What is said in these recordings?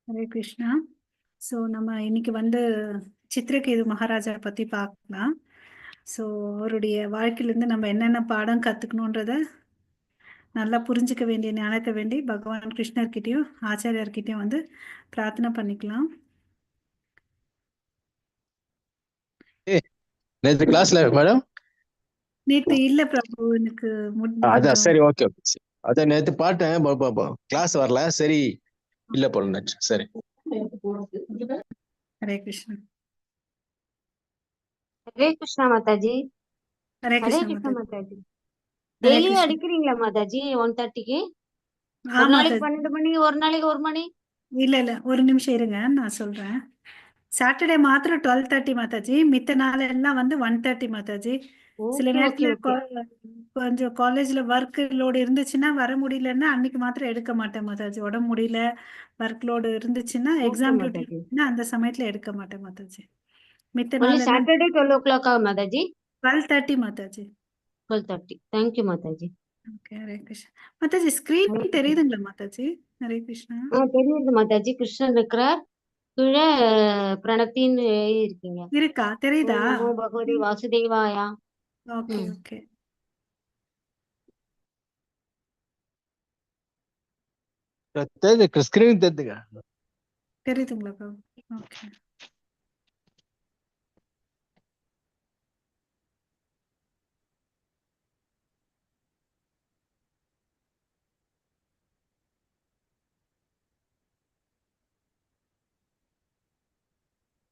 Hare Krishna. So நம்ம இன்னைக்கு வந்து சித்திரகேது மகாராஜா பத்தி பார்க்கலாம். ஸோ அவருடைய வாழ்க்கையிலேருந்து நம்ம என்னென்ன பாடம் கற்றுக்கணுன்றத நல்லா புரிஞ்சுக்க வேண்டிய ஞானத்தை வேண்டி பகவான் கிருஷ்ணர்கிட்டயும் ஆச்சாரியார்கிட்டயும் வந்து பிரார்த்தனை பண்ணிக்கலாம். நேற்று கிளாஸ்ல மேடம் நேற்று இல்ல பிரபு, எனக்கு அதான் கொஞ்சம் சரி, ஓகே ஓகே. அதான் நேற்று பாட்டேன், கிளாஸ் வரல, சரி இல்ல போல நேற்று. சரி, ஹரே கிருஷ்ணா. ஹரே கிருஷ்ணா மாதாஜி. ஹரே ஹரே கிருஷ்ணா கிருஷ்ணா மாதாஜி. மாதாஜி. ஹரே டெய்லியும் கிருஷ்ணா. அடிக்கிறீங்களா மாதாஜி 1:30க்கு? ஆ ஒரு நாளைக்கு மாதாஜி. 12 மணி, ஒரு நாளைக்கு 1 மணி? இல்ல இல்ல, ஒரு நிமிஷம் இருங்க, நான் சொல்றேன். சாட்டர்டே மாத்திரம் 12:30 மாதாஜி, மித்த நாள் எல்லாம் வந்து 1:30 மாதாஜி. சில ஓகே ஓகே நேரத்துல ஓகே கொஞ்சம் காலேஜ்ல ஒர்க் லோடு இருந்துச்சுன்னா வர முடியலன்னா அன்னைக்கு மாத்திரம் எடுக்க மாட்டேன் மாதாஜி. உடம்பு முடியல, ஒர்க் லோடு இருந்துச்சுன்னா, ஓகே எக்ஸாம் டியூட்டி மாதாஜி. இருந்துச்சுன்னா அந்த சமயத்துல எடுக்க மாட்டேன் மாதாஜி. மித்த ஒன்லி நாள் எல்லாம் Saturday 12 o'clock Mataji? 12:30 Mataji. 12:30. Thank you Mataji. Okay, Hare Krishna. Mataji screen Hare Krishna. தெரியுதுங்களா மாதாஜி? ஹரே கிருஷ்ணா. தெரியுது மாதாஜி. கிருஷ்ணன் இருக்கிறார் கீழே. பிரணத்தின்னு இருக்கீங்க. இருக்கா? தெரியுதா? Om Namo Bhagavate Vasudevaya. Okay okay. Screen தெரிஞ்சுங்க. தெரியுதுங்களா Prabhu? Okay.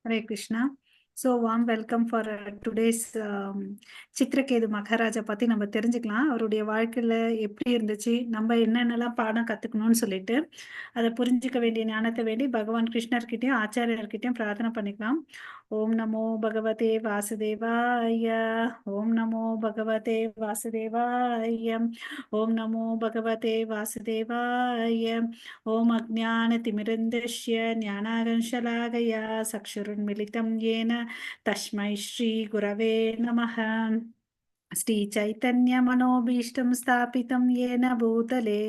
Hare Krishna. So warm welcome for today's Chitraketu Maharaja பத்தி நம்ம தெரிஞ்சுக்கலாம். அவருடைய வாழ்க்கையில எப்படி இருந்துச்சு, நம்ம என்னென்னலாம் பாடம் கத்துக்கணும்னு சொல்லிட்டு அதை புரிஞ்சுக்க வேண்டிய ஞானத்தை வேண்டி பகவான் கிருஷ்ணர்கிட்டயும் ஆச்சாரியர்கிட்டயும் பிரார்த்தனை பண்ணிக்கலாம். ஓம் நமோ பகவதே வாசுதேவாய. ஓம் நமோ பகவதே வாசுதேவாய. ஓம் நமோ பகவதே வாசுதேவாய. ஓம் அஜ்ஞானதிமிரந்தஸ்ய ஞானாகர்ஷலாகயா சக்ஷுருன்மிலிதம் येन तस्मै श्रीगुरवे नमः. श्रीचैतन्यमनोभीष्टं स्थापितं येन भूतले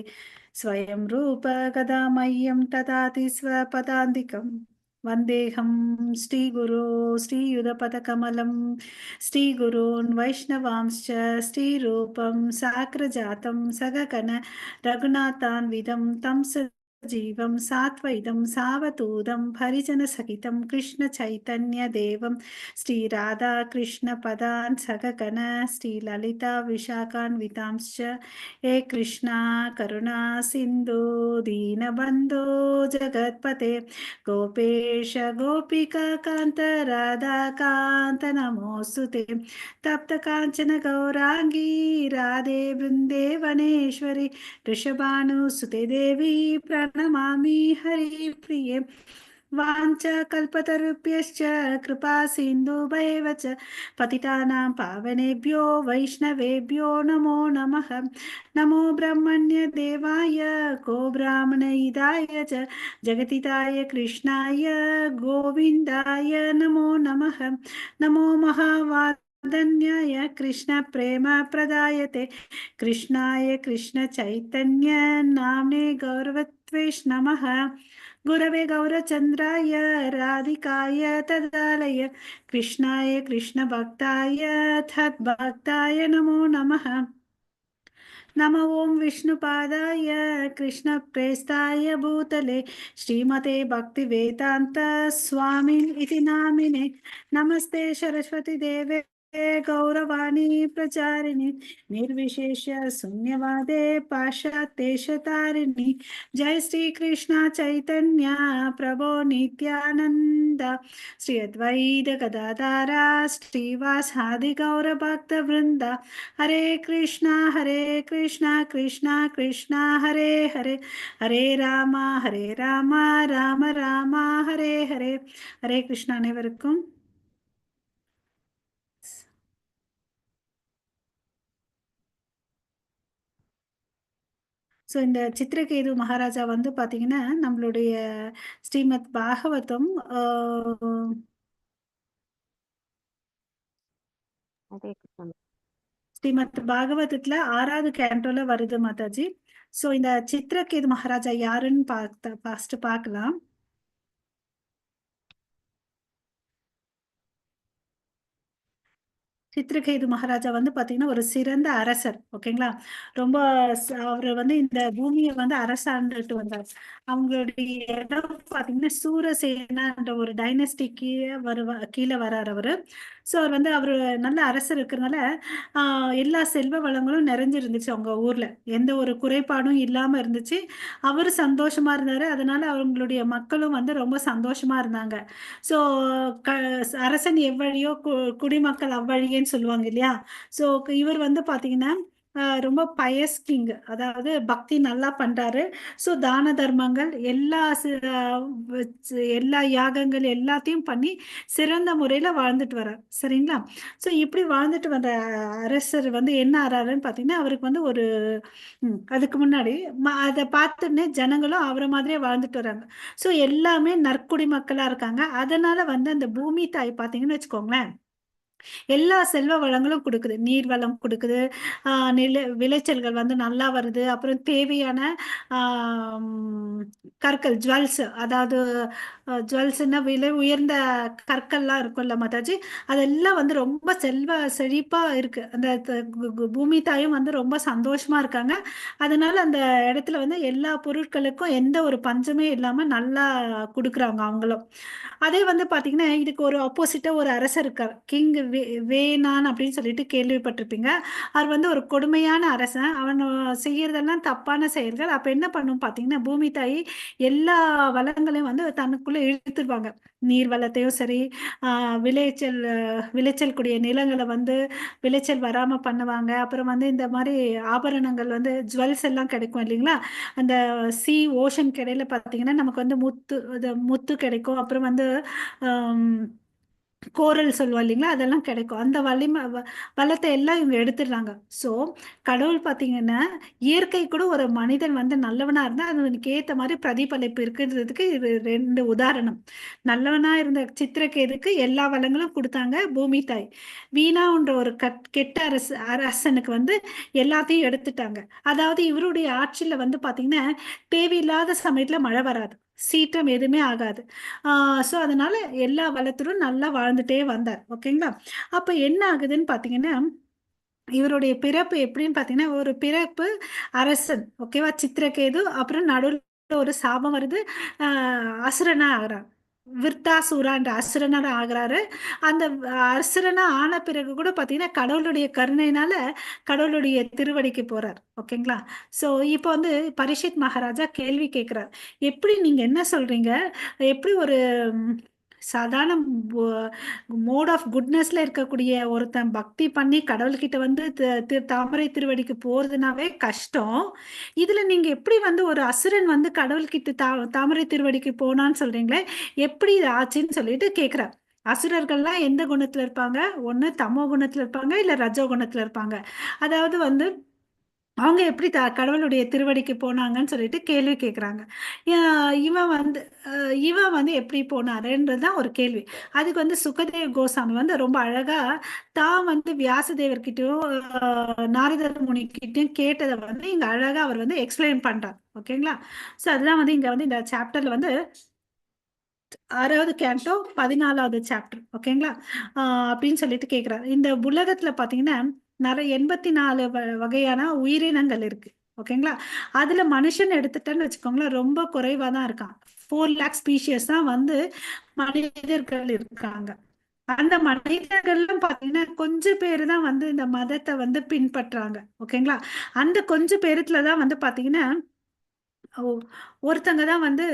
स्वयं रूप कदा मह्यं ददाति स्वपदान्तिकं वन्देऽहं श्रीगुरो श्रीयुधपदकमलं श्रीगुरून् वैष्णवांश्च श्रीरूपं साग्रजातं सगगण रघुनाथान्वितं तं जीवं सात्वैतं सावधूतं परिजनसहितं कृष्णचैतन्यदेवं श्रीराधाकृष्णपदान् सगगण श्रीललिता विशाखान्वितांश्च हे कृष्णा करुणा सिन्धु दीनबन्धो जगत्पते गोपेश गोपिका कान्त राधाकान्त नमोऽस्तु ते तप्तकाञ्चन गौराङ्गी राधे वृन्देवनेश्वरि वृषभानुसुते देवी प्रणमामि हरिप्रिये वाञ्छकल्पतरुभ्यश्च कृपा सिन्धुभैव च पतितानां पावनेभ्यो वैष्णवेभ्यो नमो नमः। नमो ब्रह्मण्यदेवाय गो ब्राह्मणहिताय च जगतिताय कृष्णाय गोविन्दाय नमो नमः। नमो महावादन्याय कृष्ण प्रेम प्रदायते कृष्णाय कृष्ण चैतन्य नाम्ने गौरवत्वेष नमः। गुरवे गौरचन्द्राय राधिकाय तदालय कृष्णाय कृष्णभक्ताय तद्भक्ताय नमो नमः। नमो ओं विष्णुपादाय कृष्णप्रेष्ठाय भूतले श्रीमते भक्तिवेदान्त स्वामिन् इति नामिने नमस्ते सरस्वती देवे गौरवाणी प्रचारिणि निर्विशेष शून्यवादे पाश्चात्येशतारिणि जय श्री कृष्ण चैतन्य प्रभो नित्यानंद श्री अद्वैत गदाधारा श्रीवासादि गौर भक्त वृंदा हरे कृष्णा कृष्णा कृष्णा हरे हरे हरे राम राम राम हरे हरे हरे कृष्णा अनेवरुक्कुम ஸோ இந்த சித்திரகேது மகாராஜா வந்து பார்த்தீங்கன்னா நம்மளுடைய ஸ்ரீமத் பாகவதம் ஸ்ரீமத் பாகவதத்துல 6வது கேண்டோல வருது மாதாஜி. ஸோ இந்த சித்திரகேது மகாராஜா யாருன்னு ஃபர்ஸ்ட் பார்க்கலாம். சித்திரகேது மகாராஜா வந்து பாத்தீங்கன்னா ஒரு சிறந்த அரசர். ஓகேங்களா? ரொம்ப அவரு வந்து இந்த பூமியை வந்து அரசாண்டுட்டு வந்தார். அவங்களுடைய இடம் பாத்தீங்கன்னா சூரசேனான்ற ஒரு டைனஸ்டி கீழே வராரு அவரு. ஸோ அவர் வந்து அவரு நல்ல அரசர் இருக்கிறதுனால எல்லா செல்வ வளங்களும் நிறைஞ்சிருந்துச்சு அவங்க ஊர்ல. எந்த ஒரு குறைபாடும் இல்லாம இருந்துச்சு. அவரு சந்தோஷமா இருந்தாரு. அதனால அவங்களுடைய மக்களும் வந்து ரொம்ப சந்தோஷமா இருந்தாங்க. ஸோ அரசன் எவ்வழியோ குடிமக்கள் அவ்வழியேன்னு சொல்லுவாங்க இல்லையா? ஸோ இவர் வந்து பாத்தீங்கன்னா ரொம்ப பயஸ் கிங், அதாவது பக்தி நல்லா பண்றாரு. ஸோ தான தர்மங்கள் எல்லா யாகங்கள் எல்லாத்தையும் பண்ணி சிறந்த முறையில வாழ்ந்துட்டு வர்றார். சரிங்களா? ஸோ இப்படி வாழ்ந்துட்டு வந்த அரசர் வந்து என்ன ஆறாருன்னு பாத்தீங்கன்னா அவருக்கு வந்து ஒரு அதுக்கு முன்னாடி அதை பார்த்துன்னு ஜனங்களும் அவரை மாதிரியே வாழ்ந்துட்டு வர்றாங்க. ஸோ எல்லாமே நற்குடி மக்களா இருக்காங்க. அதனால வந்து அந்த பூமி தாய் பார்த்தீங்கன்னு வச்சுக்கோங்களேன், எல்லா செல்வ வளங்களும் கொடுக்குது. நீர் வளம் கொடுக்குது. விளைச்சல்கள் வந்து நல்லா வருது. அப்புறம் தேவையான கற்கள், ஜுவல்ஸ், அதாவது ஜுவல்ஸ்னா விலை உயர்ந்த கற்கள்லாம் இருக்கும்ல மாதாஜி, அதெல்லாம் வந்து ரொம்ப செழிப்பா இருக்கு. அந்த பூமி தாயும் வந்து ரொம்ப சந்தோஷமா இருக்காங்க. அதனால அந்த இடத்துல வந்து எல்லா பொருட்களுக்கும் எந்த ஒரு பஞ்சமே இல்லாம நல்லா கொடுக்குறாங்க அவங்களும். அதே வந்து பாத்தீங்கன்னா இதுக்கு ஒரு ஆப்போசிட்டா ஒரு அரசர் இருக்கார், கிங் வேணான் அப்படின்னு சொல்லிட்டு கேள்விப்பட்டிருப்பீங்க. அவர் வந்து ஒரு கொடுமையான அரசன். அவன் செய்யறதெல்லாம் தப்பான செயல்கள். அப்ப என்ன பண்ணும் பாத்தீங்கன்னா பூமி தாய் எல்லா வளங்களையும் வந்து தனக்குள்ள இழுத்துருவாங்க. நீர் வளத்தையும் சரி, விளைச்சல் கூடிய நிலங்களை வந்து விளைச்சல் வராம பண்ணுவாங்க. அப்புறம் வந்து இந்த மாதிரி ஆபரணங்கள் வந்து ஜுவல்ஸ் எல்லாம் கிடைக்கும் இல்லைங்களா? அந்த ஓஷன் கிடையில பாத்தீங்கன்னா நமக்கு வந்து முத்து கிடைக்கும். அப்புறம் வந்து கோரல் சொல்லுவோம் இல்லைங்களா? அதெல்லாம் கிடைக்கும். அந்த வளத்தை எல்லாம் இவங்க எடுத்துடுறாங்க. ஸோ கடவுள் பார்த்தீங்கன்னா இயற்கை கூட ஒரு மனிதன் வந்து நல்லவனா இருந்தா அவனுக்கு ஏற்ற மாதிரி பிரதிபலிப்பு இருக்குன்றதுக்கு இது 2 உதாரணம். நல்லவனா இருந்த சித்திரகேதுக்கு எல்லா வளங்களும் கொடுத்தாங்க பூமி தாய். வீணான்ற ஒரு கெட்ட அரசனுக்கு வந்து எல்லாத்தையும் எடுத்துட்டாங்க. அதாவது இவருடைய ஆட்சியில வந்து பார்த்தீங்கன்னா தேவையில்லாத சமயத்துல மழை வராது, சீற்றம் எதுவுமே ஆகாது. ஸோ அதனால எல்லா வளத்திலும் நல்லா வாழ்ந்துட்டே வந்தார். ஓகேங்களா? அப்ப என்ன ஆகுதுன்னு பாத்தீங்கன்னா இவருடைய பிறப்பு எப்படின்னு பாத்தீங்கன்னா ஒரு பிறப்பு அரசன். ஓகேவா? சித்திரகேது. அப்புறம் நடுவில் ஒரு சாபம் வருது. அசுரனா ஆகிறார். விருத்தாசூரான்ற அசுரனா ஆகிறாரு. அந்த அசுரனா ஆன பிறகு கூட பாத்தீங்கன்னா கடவுளுடைய கருணையினால கடவுளுடைய திருவடிக்கு போறார். ஓகேங்களா? ஸோ இப்போ வந்து பரீட்சித் மகாராஜா கேள்வி கேட்கிறார், எப்படி நீங்க என்ன சொல்றீங்க? எப்படி ஒரு சாதாரண மோட் ஆஃப் குட்னஸ்ல இருக்கக்கூடிய ஒருத்தன் பக்தி பண்ணி கடவுள்கிட்ட வந்து தாமரை திருவடிக்கு போறதுனாவே கஷ்டம். இதுல நீங்க எப்படி வந்து ஒரு அசுரன் வந்து கடவுள்கிட்ட தாமரை திருவடிக்கு போனான்னு சொல்றீங்களே, எப்படி இது ஆச்சுன்னு சொல்லிட்டு கேட்கிறார். அசுரர்கள்லாம் எந்த குணத்துல இருப்பாங்க? ஒண்ணு தமோ குணத்துல இருப்பாங்க, இல்ல ரஜோ குணத்துல இருப்பாங்க. அதாவது வந்து அவங்க எப்படி கடவுளுடைய திருவடிக்கு போனாங்கன்னு சொல்லிட்டு கேள்வி கேட்குறாங்க. இவன் வந்து எப்படி போனாருன்றதுதான் ஒரு கேள்வி. அதுக்கு வந்து சுகதேவ் கோசாமி வந்து ரொம்ப அழகா தான் வந்து வியாசதேவர்கிட்டயும் நாரதர் முனிக்கிட்டையும் கேட்டதை வந்து இங்க அழகா அவர் வந்து எக்ஸ்பிளைன் பண்றார். ஓகேங்களா? ஸோ அதுதான் வந்து இங்க வந்து இந்த சாப்டர்ல வந்து 6வது கேண்டோ 14வது சாப்டர். ஓகேங்களா? அப்படின்னு சொல்லிட்டு கேட்கிறார். இந்த உலகத்துல பாத்தீங்கன்னா நிறைய 84 வகையான உயிரினங்கள் இருக்கு. ஓகேங்களா? அதுல மனுஷன் எடுத்துட்டேன்னு வச்சுக்கோங்களேன், ரொம்ப குறைவா தான் இருக்கான். 4 lakh ஸ்பீஷியஸ் தான் வந்து மனிதர்கள் இருக்காங்க. அந்த மனிதர்கள்லாம் பாத்தீங்கன்னா கொஞ்சம் பேரு தான் வந்து இந்த மதத்தை வந்து பின்பற்றாங்க. ஓகேங்களா? அந்த கொஞ்சம் பேருக்குலதான் வந்து பாத்தீங்கன்னா ஒருத்தங்க தான் வந்து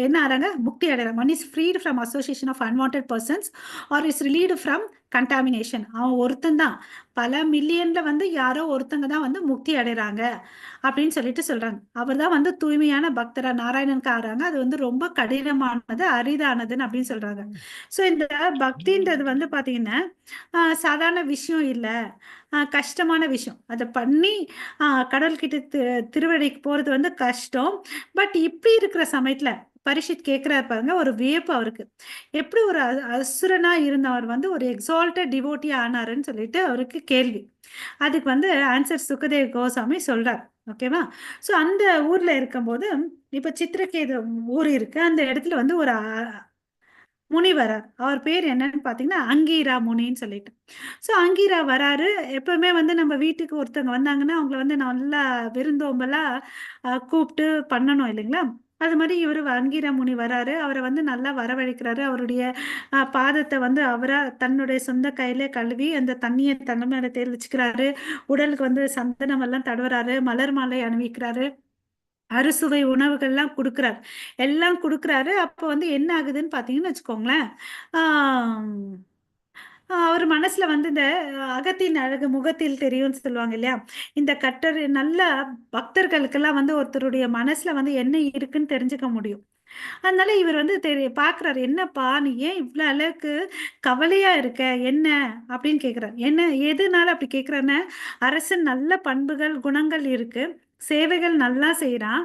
என்ன ஆறாங்க, முக்தி அடைறாங்க. One is freed from association of unwanted persons or is relieved from contamination. அவன் ஒருத்தன் தான், பல மில்லியன்ல வந்து யாரோ ஒருத்தங்க தான் வந்து முக்தி அடைறாங்க அப்படின்னு சொல்லிட்டு சொல்றாங்க. அவர் தான் வந்து தூய்மையான பக்தரா நாராயணனுக்கு ஆறாங்க. அது வந்து ரொம்ப கடினமானது, அரிதானதுன்னு அப்படின்னு சொல்றாங்க. ஸோ இந்த பக்தின்றது வந்து பாத்தீங்கன்னா சாதாரண விஷயம் இல்லை, கஷ்டமான விஷயம். அதை பண்ணி கடவுள்கிட்ட திருவடிக்கு போறது வந்து கஷ்டம். பட் இப்படி இருக்கிற சமயத்துல பரீட்சித் கேட்கிறாரு பாருங்க, ஒரு வியப்பு அவருக்கு. எப்படி ஒரு அசுரனா இருந்தவர் வந்து ஒரு எக்ஸால்டட் டிவோட்டி ஆனாருன்னு சொல்லிட்டு அவருக்கு கேள்வி. அதுக்கு வந்து ஆன்சர் சுகதேவ் கோசாமி சொல்றார். ஓகேவா? ஸோ அந்த ஊர்ல இருக்கும்போது இப்ப சித்திரகேது ஊர் இருக்கு. அந்த இடத்துல வந்து ஒரு முனி வரார். அவர் பேர் என்னன்னு பார்த்தீங்கன்னா அங்கீரா முனின்னு சொல்லிட்டு. ஸோ அங்கீரா வராரு. எப்பவுமே வந்து நம்ம வீட்டுக்கு ஒருத்தவங்க வந்தாங்கன்னா அவங்கள வந்து நல்லா விருந்தோம்பலா கூப்பிட்டு பண்ணணும் இல்லைங்களா? அது மாதிரி இவர் அங்கீரா முனி வராரு. அவரை வந்து நல்லா வரவழைக்கிறாரு. அவருடைய பாதத்தை வந்து அவரா தன்னுடைய சொந்த கையில கழுவி அந்த தண்ணியை தன்னை மேல தெளிச்சுக்கிறாரு. உடலுக்கு வந்து சந்தனம் எல்லாம் தடவுறாரு. மலர் மாலை அணிவிக்கிறாரு. அறுசுவை உணவுகள்லாம் கொடுக்குறாரு. எல்லாம் கொடுக்குறாரு. அப்போ வந்து என்ன ஆகுதுன்னு பார்த்தீங்கன்னு வச்சுக்கோங்களேன். ஆம், அவர் மனசுல வந்து இந்த அகத்தின் அழகு முகத்தில் தெரியும்னு சொல்லுவாங்க இல்லையா? இந்த கட்டர் நல்ல பக்தர்களுக்கெல்லாம் வந்து ஒருத்தருடைய மனசுல வந்து என்ன இருக்குன்னு தெரிஞ்சுக்க முடியும். அதனால இவர் வந்து பார்க்குறாரு. என்னப்பா நீ ஏன் இவ்வளோ அளவுக்கு கவலையா இருக்க? என்ன அப்படின்னு கேட்குறாரு. என்ன எதுனால அப்படி கேட்குறாருன்னா, அரசன் நல்ல பண்புகள், குணங்கள் இருக்கு. சேவைகள் நல்லா செய்றான்.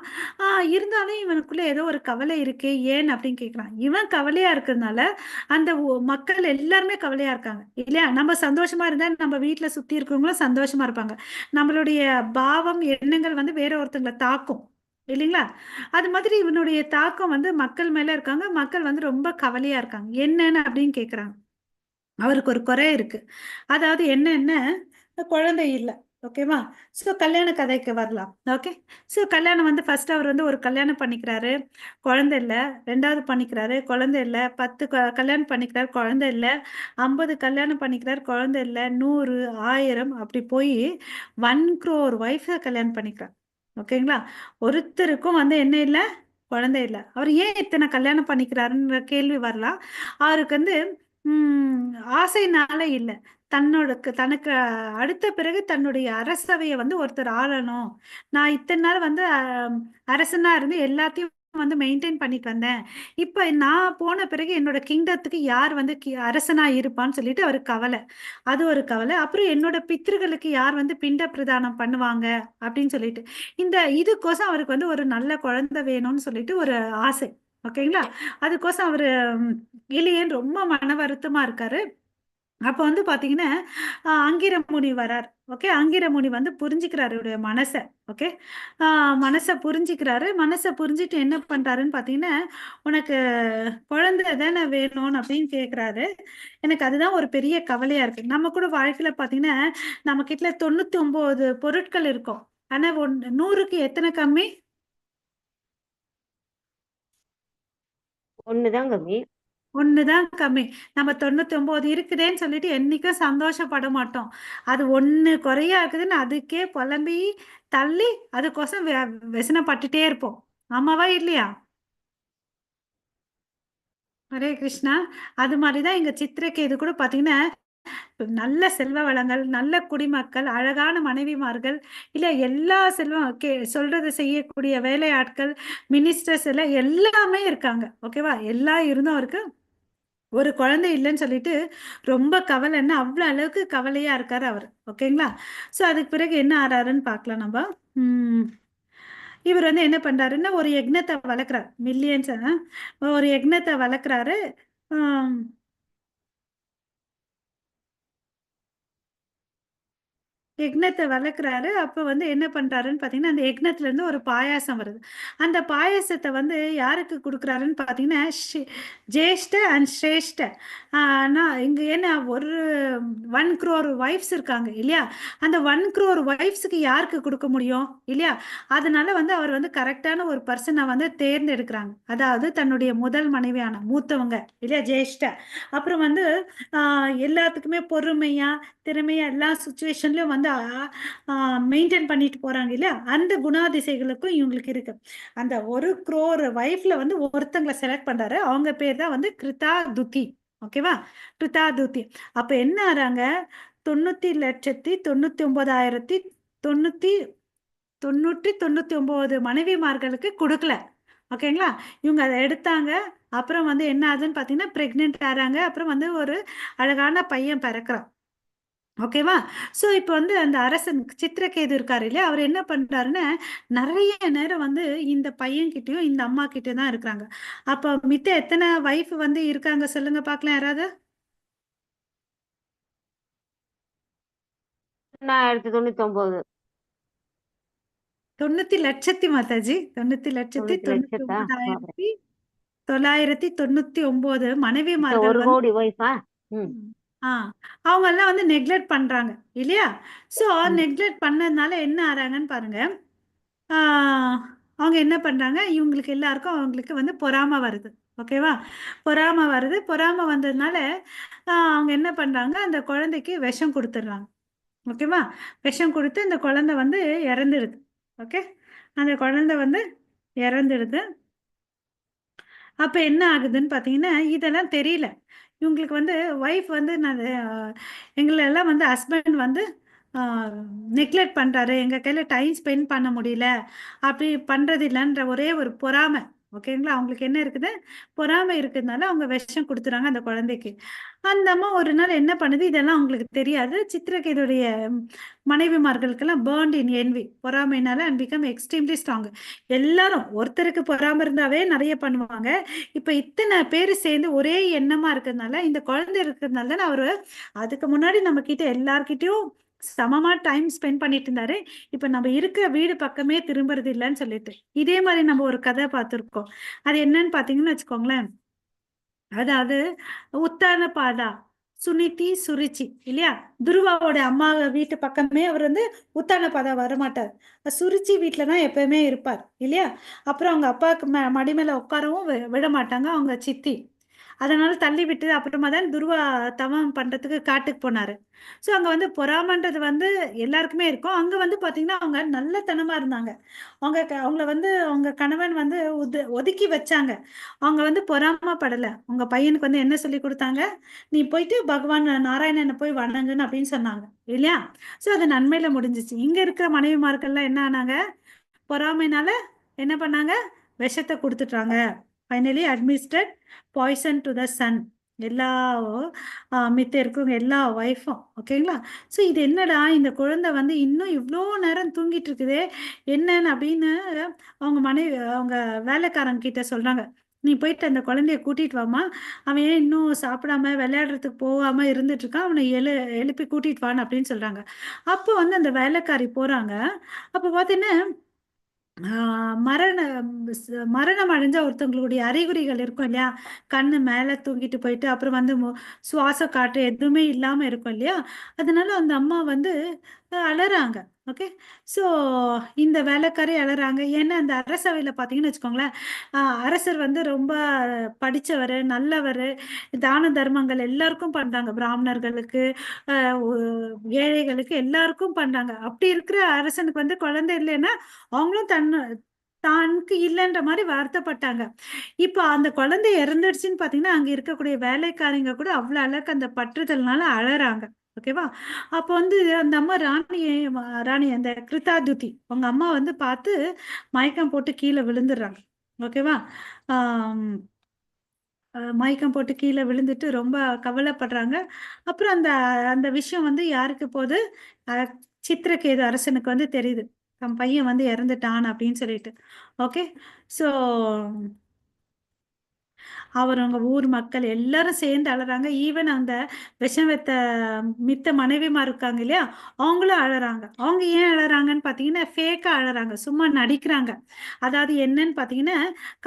இருந்தாலும் இவனுக்குள்ள ஏதோ ஒரு கவலை இருக்கே, ஏன் அப்படின்னு கேட்குறான். இவன் கவலையா இருக்கிறதுனால, அந்த மக்கள் எல்லாருமே கவலையா இருக்காங்க. இல்லையா? நம்ம சந்தோஷமா இருந்தா நம்ம வீட்ல சுத்தி இருக்கிறவங்களும் சந்தோஷமா இருப்பாங்க. நம்மளுடைய பாவம், எண்ணங்கள் வந்து வேற ஒருத்தங்கள தாக்கும். இல்லைங்களா? அது மாதிரி இவனுடைய தாக்கம் வந்து மக்கள் மேல இருக்காங்க. மக்கள் வந்து ரொம்ப கவலையா இருக்காங்க. என்னன்னு அப்படின்னு கேட்குறாங்க. அவருக்கு ஒரு குறை இருக்கு. அதாவது என்னன்னா, குழந்தை இல்ல. ஓகேவா? ஸோ கல்யாண கதைக்கு வரலாம். ஓகே. ஸோ கல்யாணம் வந்து ஃபர்ஸ்ட் அவர் வந்து ஒரு கல்யாணம் பண்ணிக்கிறாரு. குழந்தை இல்ல. 2வது பண்ணிக்கிறாரு. குழந்தை இல்ல. 10 கல்யாணம் பண்ணிக்கிறாரு. குழந்தை இல்ல. 50 கல்யாணம் பண்ணிக்கிறாரு. குழந்தை இல்ல. 100, 1000 அப்படி போய் 1 crore ஒய்ஃப கல்யாணம் பண்ணிக்கிறார். ஓகேங்களா? ஒருத்தருக்கும் வந்து என்ன இல்ல? குழந்தை இல்ல. அவர் ஏன் இத்தனை கல்யாணம் பண்ணிக்கிறாருன்ற கேள்வி வரலாம். அவருக்கு வந்து ம், ஆசைனால இல்ல. தனக்கு அடுத்த பிறகு தன்னுடைய அரசவைய வந்து ஒருத்தர் ஆளணும். நான் இத்தனை நாள் வந்து அரசனா இருந்து எல்லாத்தையும் வந்து மெயின்டைன் பண்ணிட்டு வந்தேன். இப்ப நான் போன பிறகு என்னோட கிங்டத்துக்கு யார் வந்து அரசனா இருப்பான்னு சொல்லிட்டு அவருக்கு கவலை. அது ஒரு கவலை. அப்புறம் என்னோட பித்ருகளுக்கு யார் வந்து பிண்ட பிரதானம் பண்ணுவாங்க அப்படின்னு சொல்லிட்டு. இதுக்கோசம் அவருக்கு வந்து ஒரு நல்ல குழந்தை வேணும்னு சொல்லிட்டு ஒரு ஆசை. ஓகேங்களா? அதுக்கோசம் அவரு இல்லையேன்னு ரொம்ப மன வருத்தமா இருக்காரு. அப்ப வந்து பாத்தீங்கன்னா, அங்கிரமுனி வரார். ஓகே. அங்கிரமுனி வந்து புரிஞ்சுக்கிறாரு இவருடைய மனச. ஓகே. அ மனச புரிஞ்சுக்கிறாரு. மனச புரிஞ்சுட்டு என்ன பண்றாருன்னு பாத்தீங்கன்னா, "உனக்கு குழந்தை தானே வேணும்னு" அப்படின்னு கேட்கிறாரு. எனக்கு அதுதான் ஒரு பெரிய கவலையா இருக்கு. நம்ம கூட வாழ்க்கையில பாத்தீங்கன்னா, நம்ம கிட்ட 99 பொருட்கள் இருக்கும். ஆனா 100க்கு எத்தனை கம்மி? 1 தான் கம்மி. 1 தான் கம்மி. நம்ம 99 இருக்குதேன்னு சொல்லிட்டு என்னைக்கும் சந்தோஷப்பட மாட்டோம். அது 1 குறையா இருக்குதுன்னு அதுக்கே புலம்பி, தள்ளி அதுக்கோசம் வெசனப்பட்டுட்டே இருப்போம். ஆமாவா? இல்லையா? ஹரே கிருஷ்ணா. அது மாரி தான் எங்க சித்திரகேது கூட பார்த்தீங்கன்னா, நல்ல செல்வ வளங்கள், நல்ல குடிமக்கள், அழகான மனைவிமார்கள், இல்ல எல்லா செல்வம் சொல்றத செய்யக்கூடிய வேலையாட்கள், மினிஸ்டர்ஸ் எல்லாம் எல்லாமே இருக்காங்க. ஓகேவா? எல்லாம் இருந்தும் அவருக்கு ஒரு குழந்தை இல்லைன்னு சொல்லிட்டு ரொம்ப கவலைன்னா அவ்வளோ அளவுக்கு கவலையா இருக்காரு அவர். ஓகேங்களா? ஸோ அதுக்கு பிறகு என்ன ஆறாருன்னு பார்க்கலாம் நம்ம. ம், இவர் வந்து என்ன பண்றாருன்னா ஒரு யக்னத்தை வளர்க்குறாரு. மில்லியன்ஸ் ஒரு யக்னத்தை வளர்க்குறாரு. யக்னத்தை வளர்க்குறாரு. அப்ப வந்து என்ன பண்றாருன்னு பார்த்தீங்கன்னா, அந்த யக்னத்துலேருந்து ஒரு பாயாசம் வருது. அந்த பாயாசத்த வந்து யாருக்கு குடுக்குறாருன்னு பார்த்தீங்கன்னா, ஜேஷ்ட அண்ட் ஸ்ரேஷ்ட. நான் இங்க ஏன்னா ஒரு 1 crore ஒய்ஃப்ஸ் இருக்காங்க இல்லையா? அந்த 1 crore ஒய்ஃப்ஸ்க்கு யாருக்கு குடுக்க முடியும்? இல்லையா? அதனால வந்து அவர் வந்து கரெக்ட்டான ஒரு பெர்சன வந்து தேர்ந்தெடுக்குறாங்க. அதாவது தன்னுடைய முதல் மனைவியான மூத்தவங்க இல்லையா? ஜேஷ்ட. அப்புறம் வந்து எல்லாத்துக்குமே பொறுமையா, திறமையா எல்லா சிச்சுவேஷன்லயும் வந்து மெயின்டைன் பண்ணிட்டு போறாங்க இல்லையா? அந்த குணாதிசைகளுக்கும் இவங்களுக்கு இருக்கு. அந்த 1 crore ஒய்ஃப்ல வந்து ஒருத்தங்கள செலக்ட் பண்றாரு. அவங்க பேர் தான் வந்து கிருதா துதி. ஓகேவா? கிருதா துதி. அப்ப என்ன ஆறாங்க 90,99,000 99 மனைவிமார்களுக்கு குடுக்கல. ஓகேங்களா? இவங்க அத எடுத்தாங்க. அப்புறம் வந்து என்ன ஆகுதுன்னு பார்த்தீங்கன்னா, பிரெக்னன்ட் ஆறாங்க. அப்புறம் வந்து ஒரு அழகான பையன் பிறக்குறான். ஓகேவா? ஸோ இப்ப வந்து அந்த அரசன் சித்திரகேது இருக்காரு இல்லையா? அவரு என்ன பண்றாருன்னா, நெறைய நேரம் வந்து இந்த பையன்கிட்டயும், இந்த அம்மாகிட்டயும் தான் இருக்கிறாங்க. அப்ப மித்த எத்தன வைஃப் வந்து இருக்காங்க சொல்லுங்க பார்க்கலாம் யாராவது? 1,099. 90,00,000 மாதாஜி. 90 லட்சத்தா? 90,99,000 999 இந்த மனைவிமார்கள் 1 வந்து கோடி ஒய்ஃபா? ம். அவங்க எல்லாம் வந்து நெக்லெக்ட் பண்றாங்க இல்லையா? ஸோ ம். நெக்லெக்ட் பண்ணதுனால என்ன ஆறாங்கன்னு பாருங்க. ஆஹ் அவங்க என்ன பண்றாங்க, இவங்களுக்கு எல்லாருக்கும் அவங்களுக்கு வந்து பொறாமை வருது. ஓகேவா? பொறாமை வருது. பொறாமை வந்ததுனால அவங்க என்ன பண்றாங்க, அந்த குழந்தைக்கு விஷம் கொடுத்துட்றாங்க. ஓகேவா? விஷம் கொடுத்து அந்த குழந்தை வந்து இறந்துடுது. ஓகே, அந்த குழந்தை வந்து இறந்துடுது. அப்ப என்ன ஆகுதுன்னு பார்த்தீங்கன்னா, இதெல்லாம் தெரியல. இவங்களுக்கு வந்து ஒய்ஃப் வந்து நான் எங்களெல்லாம் வந்து ஹஸ்பண்ட் வந்து நெக்லெக்ட் பண்றாரு, எங்க கையில டைம் ஸ்பெண்ட் பண்ண முடியல, அப்படி பண்றது இல்லைன்ற ஒரே ஒரு பொறாமை. ஓகேங்களா? அவங்களுக்கு என்ன இருக்குது, பொறாமை இருக்கிறதுனால அவங்க விஷம் கொடுத்துறாங்க அந்த குழந்தைக்கு. அந்த அம்மா ஒரு நாள் என்ன பண்ணுது, இதெல்லாம் அவங்களுக்கு தெரியாது. சித்திரகேதுடைய மனைவிமார்களுக்கெல்லாம் பேர்ன்ட் இன் envy, பொறாமைனால அண்ட் பிகம் எக்ஸ்ட்ரீம்லி ஸ்ட்ராங். எல்லாரும் ஒருத்தருக்கு பொறாம இருந்தாவே நிறைய பண்ணுவாங்க. இப்ப இத்தனை பேர் சேர்ந்து ஒரே எண்ணமா இருக்கிறதுனால, இந்த குழந்தை இருக்கிறதுனால தான் அவரு அதுக்கு முன்னாடி நம்ம கிட்ட எல்லார்கிட்டயும் சமமா டைம் ஸ்பெண்ட் பண்ணிட்டு இருந்தாரு. இப்ப நம்ம இருக்கிற வீடு பக்கமே திரும்புறது இல்லைன்னு சொல்லிட்டு, இதே மாதிரி நம்ம ஒரு கதை பார்த்திருக்கோம். அது என்னன்னு பாத்தீங்கன்னு வச்சுக்கோங்களேன். அதாவது உத்தான பாதா, சுனிதி சுருச்சி இல்லையா? துருவாவோட அம்மா வீட்டு பக்கமே அவர் வந்து உத்தான பாதா வரமாட்டார். சுருச்சி வீட்டுல தான் எப்பவுமே இருப்பார் இல்லையா? அப்புறம் அவங்க அப்பாவுக்கு மடி மேல உட்காரவும் விட மாட்டாங்க அவங்க சித்தி. அதனால தள்ளி விட்டு அப்புறமா தான் துருவா தவம் பண்றதுக்கு காட்டுக்கு போனாரு. ஸோ அங்க வந்து பொறாமன்றது வந்து எல்லாருக்குமே இருக்கும். அங்க வந்து பாத்தீங்கன்னா அவங்க நல்லத்தனமா இருந்தாங்க. அவங்கள வந்து அவங்க கணவன் வந்து ஒதுக்கி வச்சாங்க. அவங்க வந்து பொறாமப்படல. உங்க பையனுக்கு வந்து என்ன சொல்லி கொடுத்தாங்க, நீ போயிட்டு பகவான் நாராயணனை போய் வணங்குன்னு அப்படின்னு சொன்னாங்க இல்லையா? ஸோ அது நன்மையில முடிஞ்சிச்சு. இங்க இருக்கிற மனைவிமார்கள்லாம் என்ன ஆனாங்க, பொறாமைனால என்ன பண்ணாங்க, விஷத்தை கொடுத்துட்டாங்க. Finally administrate poison to the son. எல்லா மித்த இருக்கவங்க எல்லா ஒய்ஃபும். ஓகேங்களா? ஸோ இது என்னடா, இந்த குழந்தை வந்து இன்னும் இவ்வளோ நேரம் தூங்கிட்டு இருக்குதே, என்னன்னு அப்படின்னு அவங்க அவங்க வேலைக்காரங்க கிட்ட சொல்றாங்க. நீ போயிட்டு அந்த குழந்தைய கூட்டிட்டு வாமா, அவன் ஏன் இன்னும் சாப்பிடாம விளையாடுறதுக்கு போகாம இருந்துட்டு இருக்கான், அவனை எழுப்பி கூட்டிட்டு வான்னு அப்படின்னு சொல்றாங்க. அப்போ வந்து அந்த வேலைக்காரி போறாங்க. அப்போ பார்த்தீங்கன்னா மரணம் அடைஞ்ச ஒருத்தவங்களுடைய அறிகுறிகள் இருக்கும் இல்லையா? கண்ணு மேல தூங்கிட்டு போயிட்டு அப்புறம் வந்து சுவாச காற்று எதுவுமே இல்லாம இருக்கும் இல்லையா? அதனால அந்த அம்மா வந்து அழறாங்க. ஓகே, ஸோ இந்த வேலைக்காரி அழறாங்க. ஏன்னா அந்த அரசவையில் பார்த்தீங்கன்னு வச்சுக்கோங்களேன், அரசர் வந்து ரொம்ப படித்தவர், நல்லவர், தான தர்மங்கள் எல்லாருக்கும் பண்றாங்க. பிராமணர்களுக்கு, ஏழைகளுக்கு எல்லாருக்கும் பண்றாங்க. அப்படி இருக்கிற அரசனுக்கு வந்து குழந்தை இல்லைன்னா அவங்களும் தானுக்கு இல்லைன்ற மாதிரி வருத்தப்பட்டாங்க. இப்ப அந்த குழந்தை இறந்துடுச்சுன்னு பாத்தீங்கன்னா, அங்க இருக்கக்கூடிய வேலைக்காரங்க கூட அவ்வளவு அளவுக்கு அந்த பற்றுதல்னால அழறாங்க. ஓகேவா? அப்ப வந்து அந்த அம்மா ராணி அந்த கிருத்தாதுதி உங்க அம்மா வந்து பார்த்து மயக்கம் போட்டு கீழே விழுந்துடுறாங்க. ஓகேவா? ஆஹ் மயக்கம் போட்டு கீழே விழுந்துட்டு ரொம்ப கவலைப்படுறாங்க. அப்புறம் அந்த அந்த விஷயம் வந்து யாருக்கு போகுது, அஹ் சித்திரகேது அரசனுக்கு வந்து தெரியுது, தன் பையன் வந்து இறந்துட்டான் அப்படின்னு சொல்லிட்டு. ஓகே, ஸோ அவங்க ஊர் மக்கள் எல்லாரும் சேர்ந்து அழறாங்க. ஈவன் அந்த விஷம் வைத்த மித்த மனைவிமார் இருக்காங்க இல்லையா, அவங்களும் அழறாங்க. அவங்க ஏன் அழறாங்கன்னு பார்த்தீங்கன்னா, ஃபேக்காக அழறாங்க, சும்மா நடிக்கிறாங்க. அதாவது என்னன்னு பார்த்தீங்கன்னா,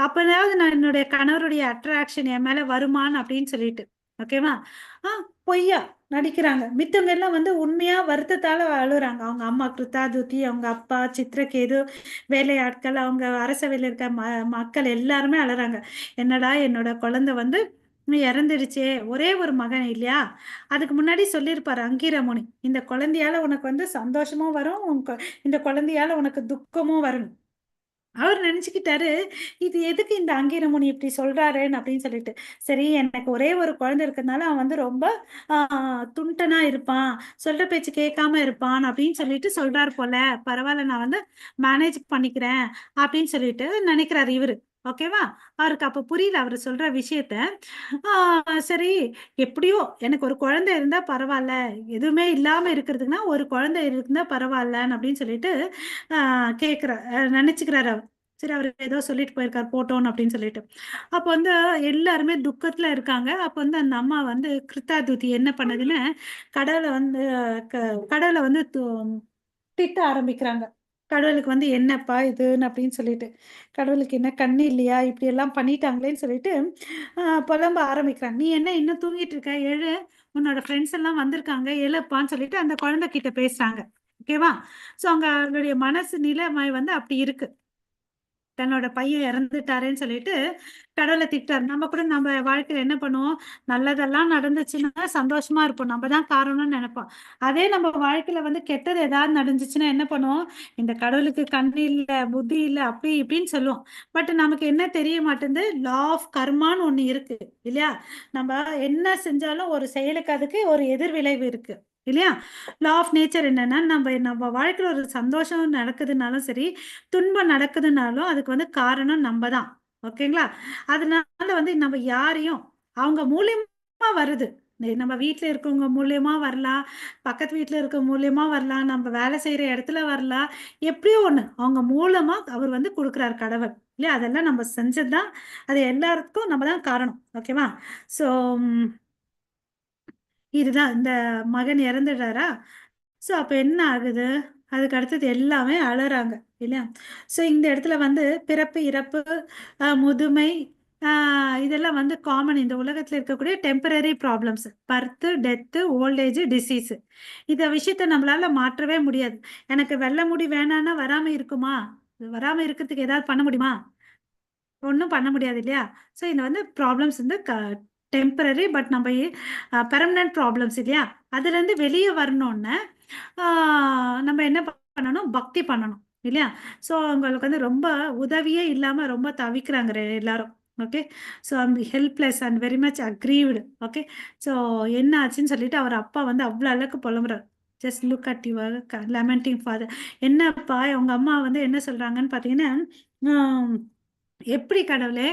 அப்போதாவது நான் என்னுடைய கணவருடைய அட்ராக்ஷன் என் மேலே வருமான் அப்படின்னு சொல்லிட்டு. ஓகேவா? பொய்யா நடிக்கிறாங்க. மித்தவங்க எல்லாம் வந்து உண்மையா வருத்தத்தால அழுறாங்க. அவங்க அம்மா கிருத்தாதுதி, அவங்க அப்பா சித்திரகேது, வேலையாட்கள், அவங்க அரசவையில் இருக்க மக்கள் எல்லாருமே அழுறாங்க. என்னடா என்னோட குழந்தை வந்து இறந்துடுச்சே, ஒரே ஒரு மகன் இல்லையா? அதுக்கு முன்னாடி சொல்லியிருப்பாரு அங்கீரமுனி, இந்த குழந்தையால உனக்கு வந்து சந்தோஷமும் வரும், இந்த குழந்தையால உனக்கு துக்கமும் வரும். அவர் நினைச்சுக்கிட்டாரு, இது எதுக்கு இந்த அங்கீரமுனி இப்படி சொல்றாருன்னு அப்படின்னு சொல்லிட்டு. சரி, எனக்கு ஒரே ஒரு குழந்தை இருக்கிறதுனால அவன் வந்து ரொம்ப துண்டனா இருப்பான், சொல்ற பேச்சு கேட்காம இருப்பான் அப்படின்னு சொல்லிட்டு சொல்றாரு போல. பரவாயில்ல, நான் வந்து மேனேஜ் பண்ணிக்கிறேன் அப்படின்னு சொல்லிட்டு நினைக்கிறாரு இவரு. ஓகேவா? அவருக்கு அப்ப புரியல அவர் சொல்ற விஷயத்த. சரி, எப்படியோ எனக்கு ஒரு குழந்தை இருந்தா பரவாயில்ல, எதுவுமே இல்லாம இருக்கிறதுக்குன்னா ஒரு குழந்தை இருந்தா பரவாயில்லன்னு அப்படின்னு சொல்லிட்டு நினைச்சுக்கிறாரு அவர். சரி, அவர் ஏதோ சொல்லிட்டு போயிருக்காரு போட்டோன்னு அப்படின்னு சொல்லிட்டு. அப்ப வந்து எல்லாருமே துக்கத்துல இருக்காங்க. அப்ப வந்து அந்த அம்மா வந்து கிருத்தாதுதி என்ன பண்ணதுன்னு கடவுளை வந்து கடவுளை வந்து திட்ட ஆரம்பிக்கிறாங்க. கடவுளுக்கு வந்து என்னப்பா இதுன்னு அப்படின்னு சொல்லிட்டு, கடவுளுக்கு என்ன கண்ணு இல்லையா? இப்படி எல்லாம் பண்ணிட்டாங்களேன்னு சொல்லிட்டு புலம்ப ஆரம்பிக்கிறாங்க. "நீ என்ன இன்னும் தூங்கிட்டு இருக்க? எழு. உன்னோட ஃப்ரெண்ட்ஸ் எல்லாம் வந்திருக்காங்க. எழுப்பான்னு" சொல்லிட்டு அந்த குழந்தை கிட்ட பேசுறாங்க. ஓகேவா? ஸோ அவங்களுடைய மனசு நிலைமை வந்து அப்படி இருக்கு. தன்னோட பையன் இறந்துட்டாரேன்னு சொல்லிட்டு கடவுளை திட்டார். நம்ம கூட நம்ம வாழ்க்கையில என்ன பண்ணுவோம்? நல்லதெல்லாம் நடந்துச்சுன்னா சந்தோஷமா இருப்போம். நம்ம தான் காரணம்னு நினைப்போம். அதே நம்ம வாழ்க்கையில வந்து கெட்டது ஏதாவது நடந்துச்சுன்னா என்ன பண்ணுவோம்? இந்த கடவுளுக்கு கண்ணு இல்ல, புத்தி இல்ல, அப்படி இப்படின்னு சொல்லுவோம். பட் நமக்கு என்ன தெரிய மாட்டேங்குது? லா ஆஃப் கர்மான்னு ஒண்ணு இருக்கு இல்லையா? நம்ம என்ன செஞ்சாலும் ஒரு செயலுக்கு அதுக்கு ஒரு எதிர்விளைவு இருக்கு இல்லையா? லா ஆஃப் நேச்சர் என்னன்னா, நம்ம நம்ம வாழ்க்கையில ஒரு சந்தோஷம் நடக்குதுனாலும் சரி, துன்பம் நடக்குதுனாலும் அதுக்கு வந்து காரணம் நம்ம தான். ஓகேங்களா? அதனால வந்து நம்ம யாரையும் அவங்க மூலியமா வருது. நம்ம வீட்ல இருக்கவங்க மூலியமா வரலாம், பக்கத்து வீட்ல இருக்க மூலியமா வரலாம், நம்ம வேலை செய்யற இடத்துல வரலாம். எப்படியோ ஒண்ணு அவங்க மூலமா அவர் வந்து குடுக்குறாரு கடவுள். இல்லையா? அதெல்லாம் நம்ம செஞ்சது தான். அது எல்லாருக்கும் நம்ம தான் காரணம். ஓகேவா? ஸோ இதுதான் இந்த மகன் இறந்துடுறாரா? ஸோ அப்ப என்ன ஆகுது? அதுக்கு அடுத்தது எல்லாமே அழறாங்க இல்லையா? ஸோ இந்த இடத்துல வந்து பிறப்பு, இறப்பு, முதுமை, இதெல்லாம் வந்து காமன் இந்த உலகத்துல இருக்கக்கூடிய temporary problems. Birth, death, old age, disease. இந்த விஷயத்த நம்மளால மாற்றவே முடியாது. எனக்கு வெள்ளை முடி வேணான்னா வராம இருக்குமா? வராம இருக்கிறதுக்கு ஏதாவது பண்ண முடியுமா? ஒன்றும் பண்ண முடியாது இல்லையா? ஸோ இந்த வந்து ப்ராப்ளம்ஸ் வந்து டெம்பரரி, பட் நம்ம பெர்மனன்ட் ப்ராப்ளம்ஸ் இல்லையா? அதுலேருந்து வெளியே வரணும்னு நம்ம என்ன பண்ணணும்? பக்தி பண்ணணும் இல்லையா? ஸோ அவங்களுக்கு வந்து ரொம்ப உதவியே இல்லாமல் ரொம்ப தவிக்கிறாங்க எல்லாரும். ஓகே. ஸோ அந்த helpless and very much aggrieved. Okay. So என்ன ஆச்சுன்னு சொல்லிட்டு அவர் அப்பா வந்து அவ்வளோ அளவுக்கு புலம்புறாரு. Just look at your lamenting father. என்னப்பா உங்க அம்மா வந்து என்ன சொல்றாங்கன்னு பார்த்தீங்கன்னா, எப்படி கடவுளே!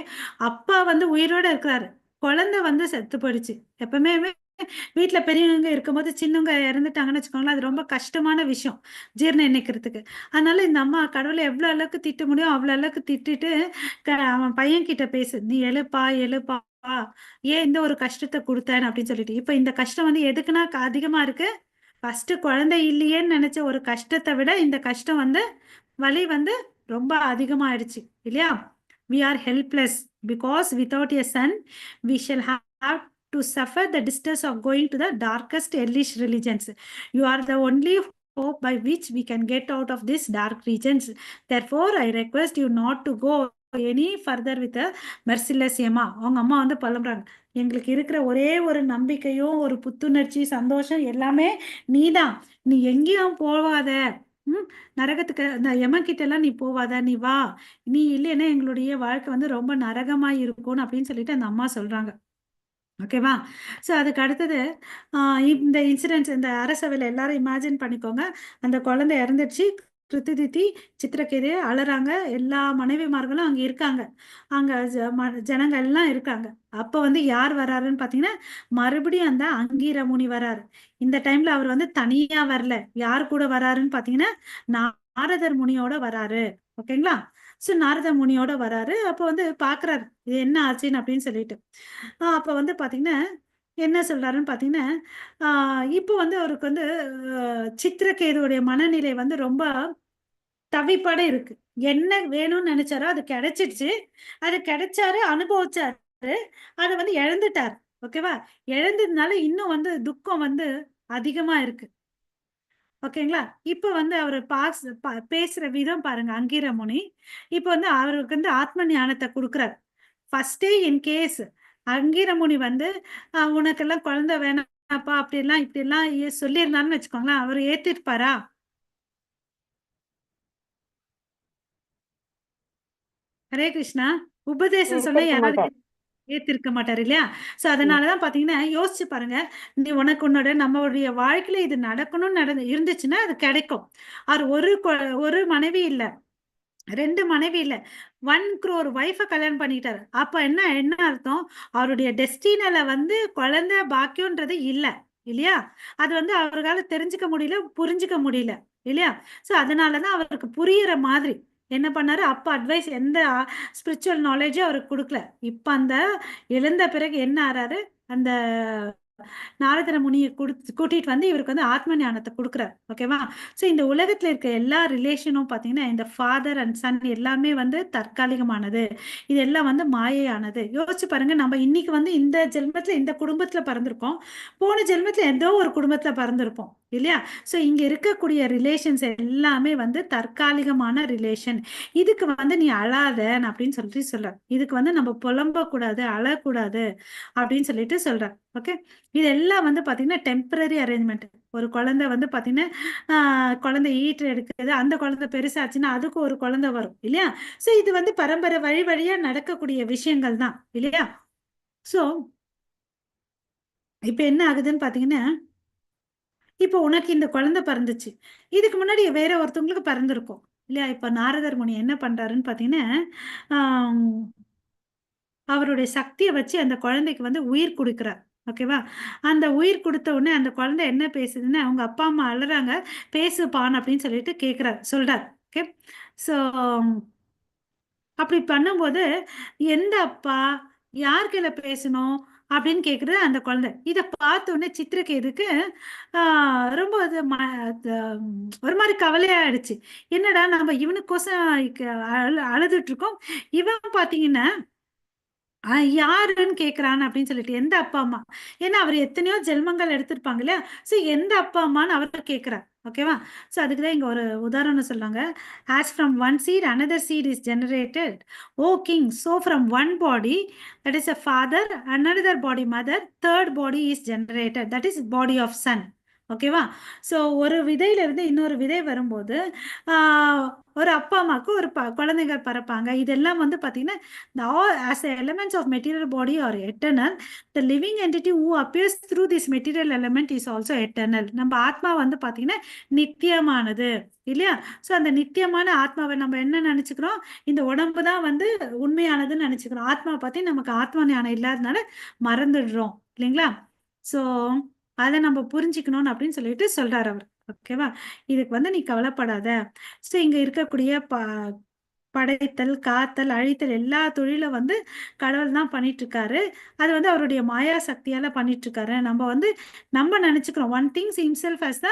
அப்பா வந்து உயிரோட இருக்கிறாரு. குழந்தை வந்து செத்து போயிடுச்சு. எப்பவுமே வீட்ல பெரியவங்க இருக்கும்போது சின்னவங்க இறந்துட்டாங்கன்னு வச்சுக்கோங்களேன், அது ரொம்ப கஷ்டமான விஷயம். ஜீரணம் எண்ணிக்கிறதுக்கு. அதனால இந்த அம்மா கடவுள எவ்வளோ அளவுக்கு திட்ட முடியும், அவ்வளோ அளவுக்கு திட்டிட்டு அவன் பையன்கிட்ட பேசு. "நீ எழுப்பா, எழுப்பா. ஏன் இந்த ஒரு கஷ்டத்த குடுத்தேன்னு" அப்படின்னு சொல்லிட்டு. இப்ப இந்த கஷ்டம் வந்து எதுக்குன்னா அதிகமா இருக்கு? ஃபர்ஸ்ட்டு குழந்தை இல்லையேன்னு நெனச்ச ஒரு கஷ்டத்த விட இந்த கஷ்டம் வந்து வலி வந்து ரொம்ப அதிகமாயிடுச்சு. இல்லையா? We are helpless because without a son, we shall have to suffer the distress of going to the darkest hellish religions. You are the only hope by which we can get out of these dark regions. Therefore, I request you not to go any further with a merciless Emma. அவங்க அம்மா வந்து புலம்புறாங்க. எங்களுக்கு இருக்கிற ஒரே ஒரு நம்பிக்கையும், ஒரு புத்துணர்ச்சி, சந்தோஷம் எல்லாமே நீதான். நீ எங்கேயும் போகாத. ம் நரகத்துக்கு இந்த யமன் கிட்ட எல்லாம் நீ போவாத. நீ வா. நீ இல்லைன்னா எங்களுடைய வாழ்க்கை வந்து ரொம்ப நரகமா இருக்கும்னு அப்படின்னு சொல்லிட்டு அந்த அம்மா சொல்றாங்க. ஓகேவா? ஸோ அதுக்கு அடுத்தது இந்த இன்சிடென்ட்ஸ் இந்த அரசவையில எல்லாரும் இமேஜின் பண்ணிக்கோங்க. அந்த குழந்தை இறந்துடுச்சு. கிருத்திதித்தி, சித்திரகேது அழறாங்க. எல்லா மனைவிமார்களும் அங்க இருக்காங்க. அங்க ஜனங்க எல்லாம் இருக்காங்க. அப்ப வந்து யார் வராருன்னு பாத்தீங்கன்னா, மறுபடியும் அந்த அங்கீர முனி வராரு. இந்த டைம்ல அவர் வந்து தனியா வரல. யார் கூட வராருன்னு பாத்தீங்கன்னா, நாரதர் முனியோட வராரு. ஓகேங்களா? ஸோ நாரத முனியோட வராரு. அப்ப வந்து பாக்குறாரு. இது என்ன ஆச்சுன்னு அப்படின்னு சொல்லிட்டு. அப்ப வந்து பாத்தீங்கன்னா, என்ன சொல்றாருன்னு பாத்தீங்கன்னா, இப்போ வந்து அவருக்கு வந்து சித்திரகேதுவுடைய மனநிலை வந்து ரொம்ப தவிப்போட இருக்கு. என்ன வேணும்னு நெனச்சாரோ அது கிடைச்சிடுச்சு. அது கிடைச்சாரு, அனுபவிச்சாரு. அத வந்து இழந்துட்டாரு. ஓகேவா? இழந்ததுனால இன்னும் வந்து துக்கம் வந்து அதிகமா இருக்கு. ஓகேங்களா? இப்ப வந்து அவரு பேசுற விதம் பாருங்க அங்கீர முனி. இப்ப வந்து அவருக்கு வந்து ஆத்ம ஞானத்த குடுக்குறாரு. ஃபர்ஸ்ட்டே இன் கேஸ் அங்கீரமுனி வந்து உனக்கெல்லாம் குழந்தை வேணாம்ப்பா அப்படிலாம் இப்படிலாம் சொல்லியிருந்தாருன்னு வச்சுக்கோங்களேன், அவரு ஏத்துப்பாரா? ஹரே கிருஷ்ணா. உபதேசம் சொன்னா எடுத்திருக்க யாராவது மாட்டார். ஏத்திருக்க மாட்டாரு இல்லையா? சோ ம். அதனாலதான் பாத்தீங்கன்னா, யோசிச்சு பாருங்க. நீ உனக்கு உன்னோட நம்மளுடைய வாழ்க்கையில இது நடக்கணும்னு இருந்துச்சுன்னா அது கிடைக்கும். அவர் ஒரு மனைவி இல்ல. 2 மனைவி இல்ல. 1 crore வைஃப கல்யாணம் பண்ணிட்டாரு. அப்ப என்ன என்ன அர்த்தம்? அவருடைய டெஸ்டினில வந்து குழந்தை பாக்கியம்ன்றது இல்ல. இல்லையா? அது வந்து அவரால தெரிஞ்சுக்க முடியல, புரிஞ்சுக்க முடியல. இல்லையா? சோ அதனால தான் அவருக்கு புரியிற மாதிரி என்ன பண்ணாரு, அப்ப அட்வைஸ் எந்த ஸ்பிரிச்சுவல் நாலேட்ஜும் அவருக்கு குடுக்கல. இப்ப அந்த எழுந்த பிறகு என்ன ஆறாரு, அந்த நாரதர முனியை கூட்டிட்டு வந்து இவருக்கு வந்து ஆத்ம ஞானத்தை கொடுக்குறாரு. ஓகேவா? ஸோ இந்த உலகத்துல இருக்க எல்லா ரிலேஷனும் பார்த்தீங்கன்னா இந்த ஃபாதர் அண்ட் சன் எல்லாமே வந்து தற்காலிகமானது. இது எல்லாம் வந்து மாயையானது. யோசிச்சு பாருங்க, நம்ம இன்னைக்கு வந்து இந்த ஜென்மத்துல இந்த குடும்பத்துல பிறந்திருக்கோம், போன ஜென்மத்துல ஏதோ ஒரு குடும்பத்துல பிறந்திருப்போம் இல்லையா? ஸோ இங்க இருக்கக்கூடிய ரிலேஷன்ஸ் எல்லாமே வந்து தற்காலிகமான ரிலேஷன். இதுக்கு வந்து நீ அழாத அப்படின்னு சொல்லிட்டு சொல்ற. இதுக்கு வந்து நம்ம புலம்ப கூடாது, அழக்கூடாது அப்படின்னு சொல்லிட்டு சொல்ற. ஓகே, இதெல்லாம் வந்து பாத்தீங்கன்னா டெம்பரரி அரேஞ்ச்மெண்ட். ஒரு குழந்தை வந்து பாத்தீங்கன்னா குழந்தை ஈட்டு எடுக்குது, அந்த குழந்தை பெருசாச்சுன்னா அதுக்கு ஒரு குழந்தை வரும் இல்லையா? சோ இது வந்து பரம்பரை வழி வழியா நடக்கக்கூடிய விஷயங்கள் தான் இல்லையா? சோ இப்ப என்ன ஆகுதுன்னு பாத்தீங்கன்னா, இப்போ உனக்கு இந்த குழந்தை பிறந்துச்சு, இதுக்கு முன்னாடி வேற ஒருத்தவங்களுக்கு பிறந்திருக்கும் இல்லையா? இப்ப நாரதர் முனி என்ன பண்றாருன்னு பாத்தீங்கன்னா, ஆஹ் அவருடைய சக்தியை வச்சு அந்த குழந்தைக்கு வந்து உயிர் கொடுக்கிறார். ஓகேவா? அந்த உயிர் கொடுத்த உடனே அந்த குழந்தை என்ன பேசுதுன்னு அவங்க அப்பா அம்மா அழுறாங்க, பேசுப்பான் அப்படின்னு சொல்லிட்டு சொல்றார். ஓகே, ஸோ அப்படி பண்ணும்போது எந்த அப்பா யார் கையில பேசணும் அப்படின்னு கேக்குறது அந்த குழந்தை. இதை பார்த்த உடனே சித்திரகேதுக்கு ரொம்ப ஒரு மாதிரி கவலையாயிடுச்சு. என்னடா நம்ம இவனுக்கோசம் அழுதுட்டு இருக்கோம், இவன் பாத்தீங்கன்னா யாருன்னு கேக்குறான்னு அப்படின்னு சொல்லிட்டு எந்த அப்பா அம்மா. ஏன்னா அவர் எத்தனையோ ஜென்மங்கள் எடுத்திருப்பாங்க இல்லையா? சோ எந்த அப்பா அம்மான்னு அவர் கேக்குறார். ஓகேவா? சோ அதுக்குதான் இங்க ஒரு உதாரணம் சொல்லாங்க. As from one seed another seed is generated, O king, so from one body, that is a father, another body mother, third body is generated, that is body of son. ஓகேவா? So ஒரு விதையில இருந்து இன்னொரு விதை வரும்போது ஒரு அப்பா அம்மாவுக்கு ஒரு குழந்தைங்க பிறப்பாங்க. இதெல்லாம் வந்து பாத்தீங்கன்னா all as the elements of material body are eternal, the living entity who appears through this material element is also eternal. நம்ம ஆத்மா வந்து பாத்தீங்கன்னா நித்தியமானது இல்லையா? சோ அந்த நித்தியமான ஆத்மாவை நம்ம என்ன நினைச்சுக்கிறோம், இந்த உடம்பு தான் வந்து உண்மையானதுன்னு நினைச்சுக்கிறோம். ஆத்மா பத்தி நமக்கு ஆத்மா ஞானம் இல்லாதனால மறந்துடுறோம் இல்லைங்களா? சோ அதை நம்ம புரிஞ்சுக்கணும் அப்படின்னு சொல்லிட்டு சொல்றாரு அவர். ஓகேவா? இதுக்கு வந்து நீ கவலைப்படாத. சோ இங்க இருக்கக்கூடிய படைத்தல், காத்தல், அழித்தல் எல்லா தொழிலும் வந்து கடவுள் தான் பண்ணிட்டு இருக்காரு. அது வந்து அவருடைய மாயா சக்தியால பண்ணிட்டு இருக்காரு. நம்ம நினைச்சுக்கிறோம் one thinks himself as the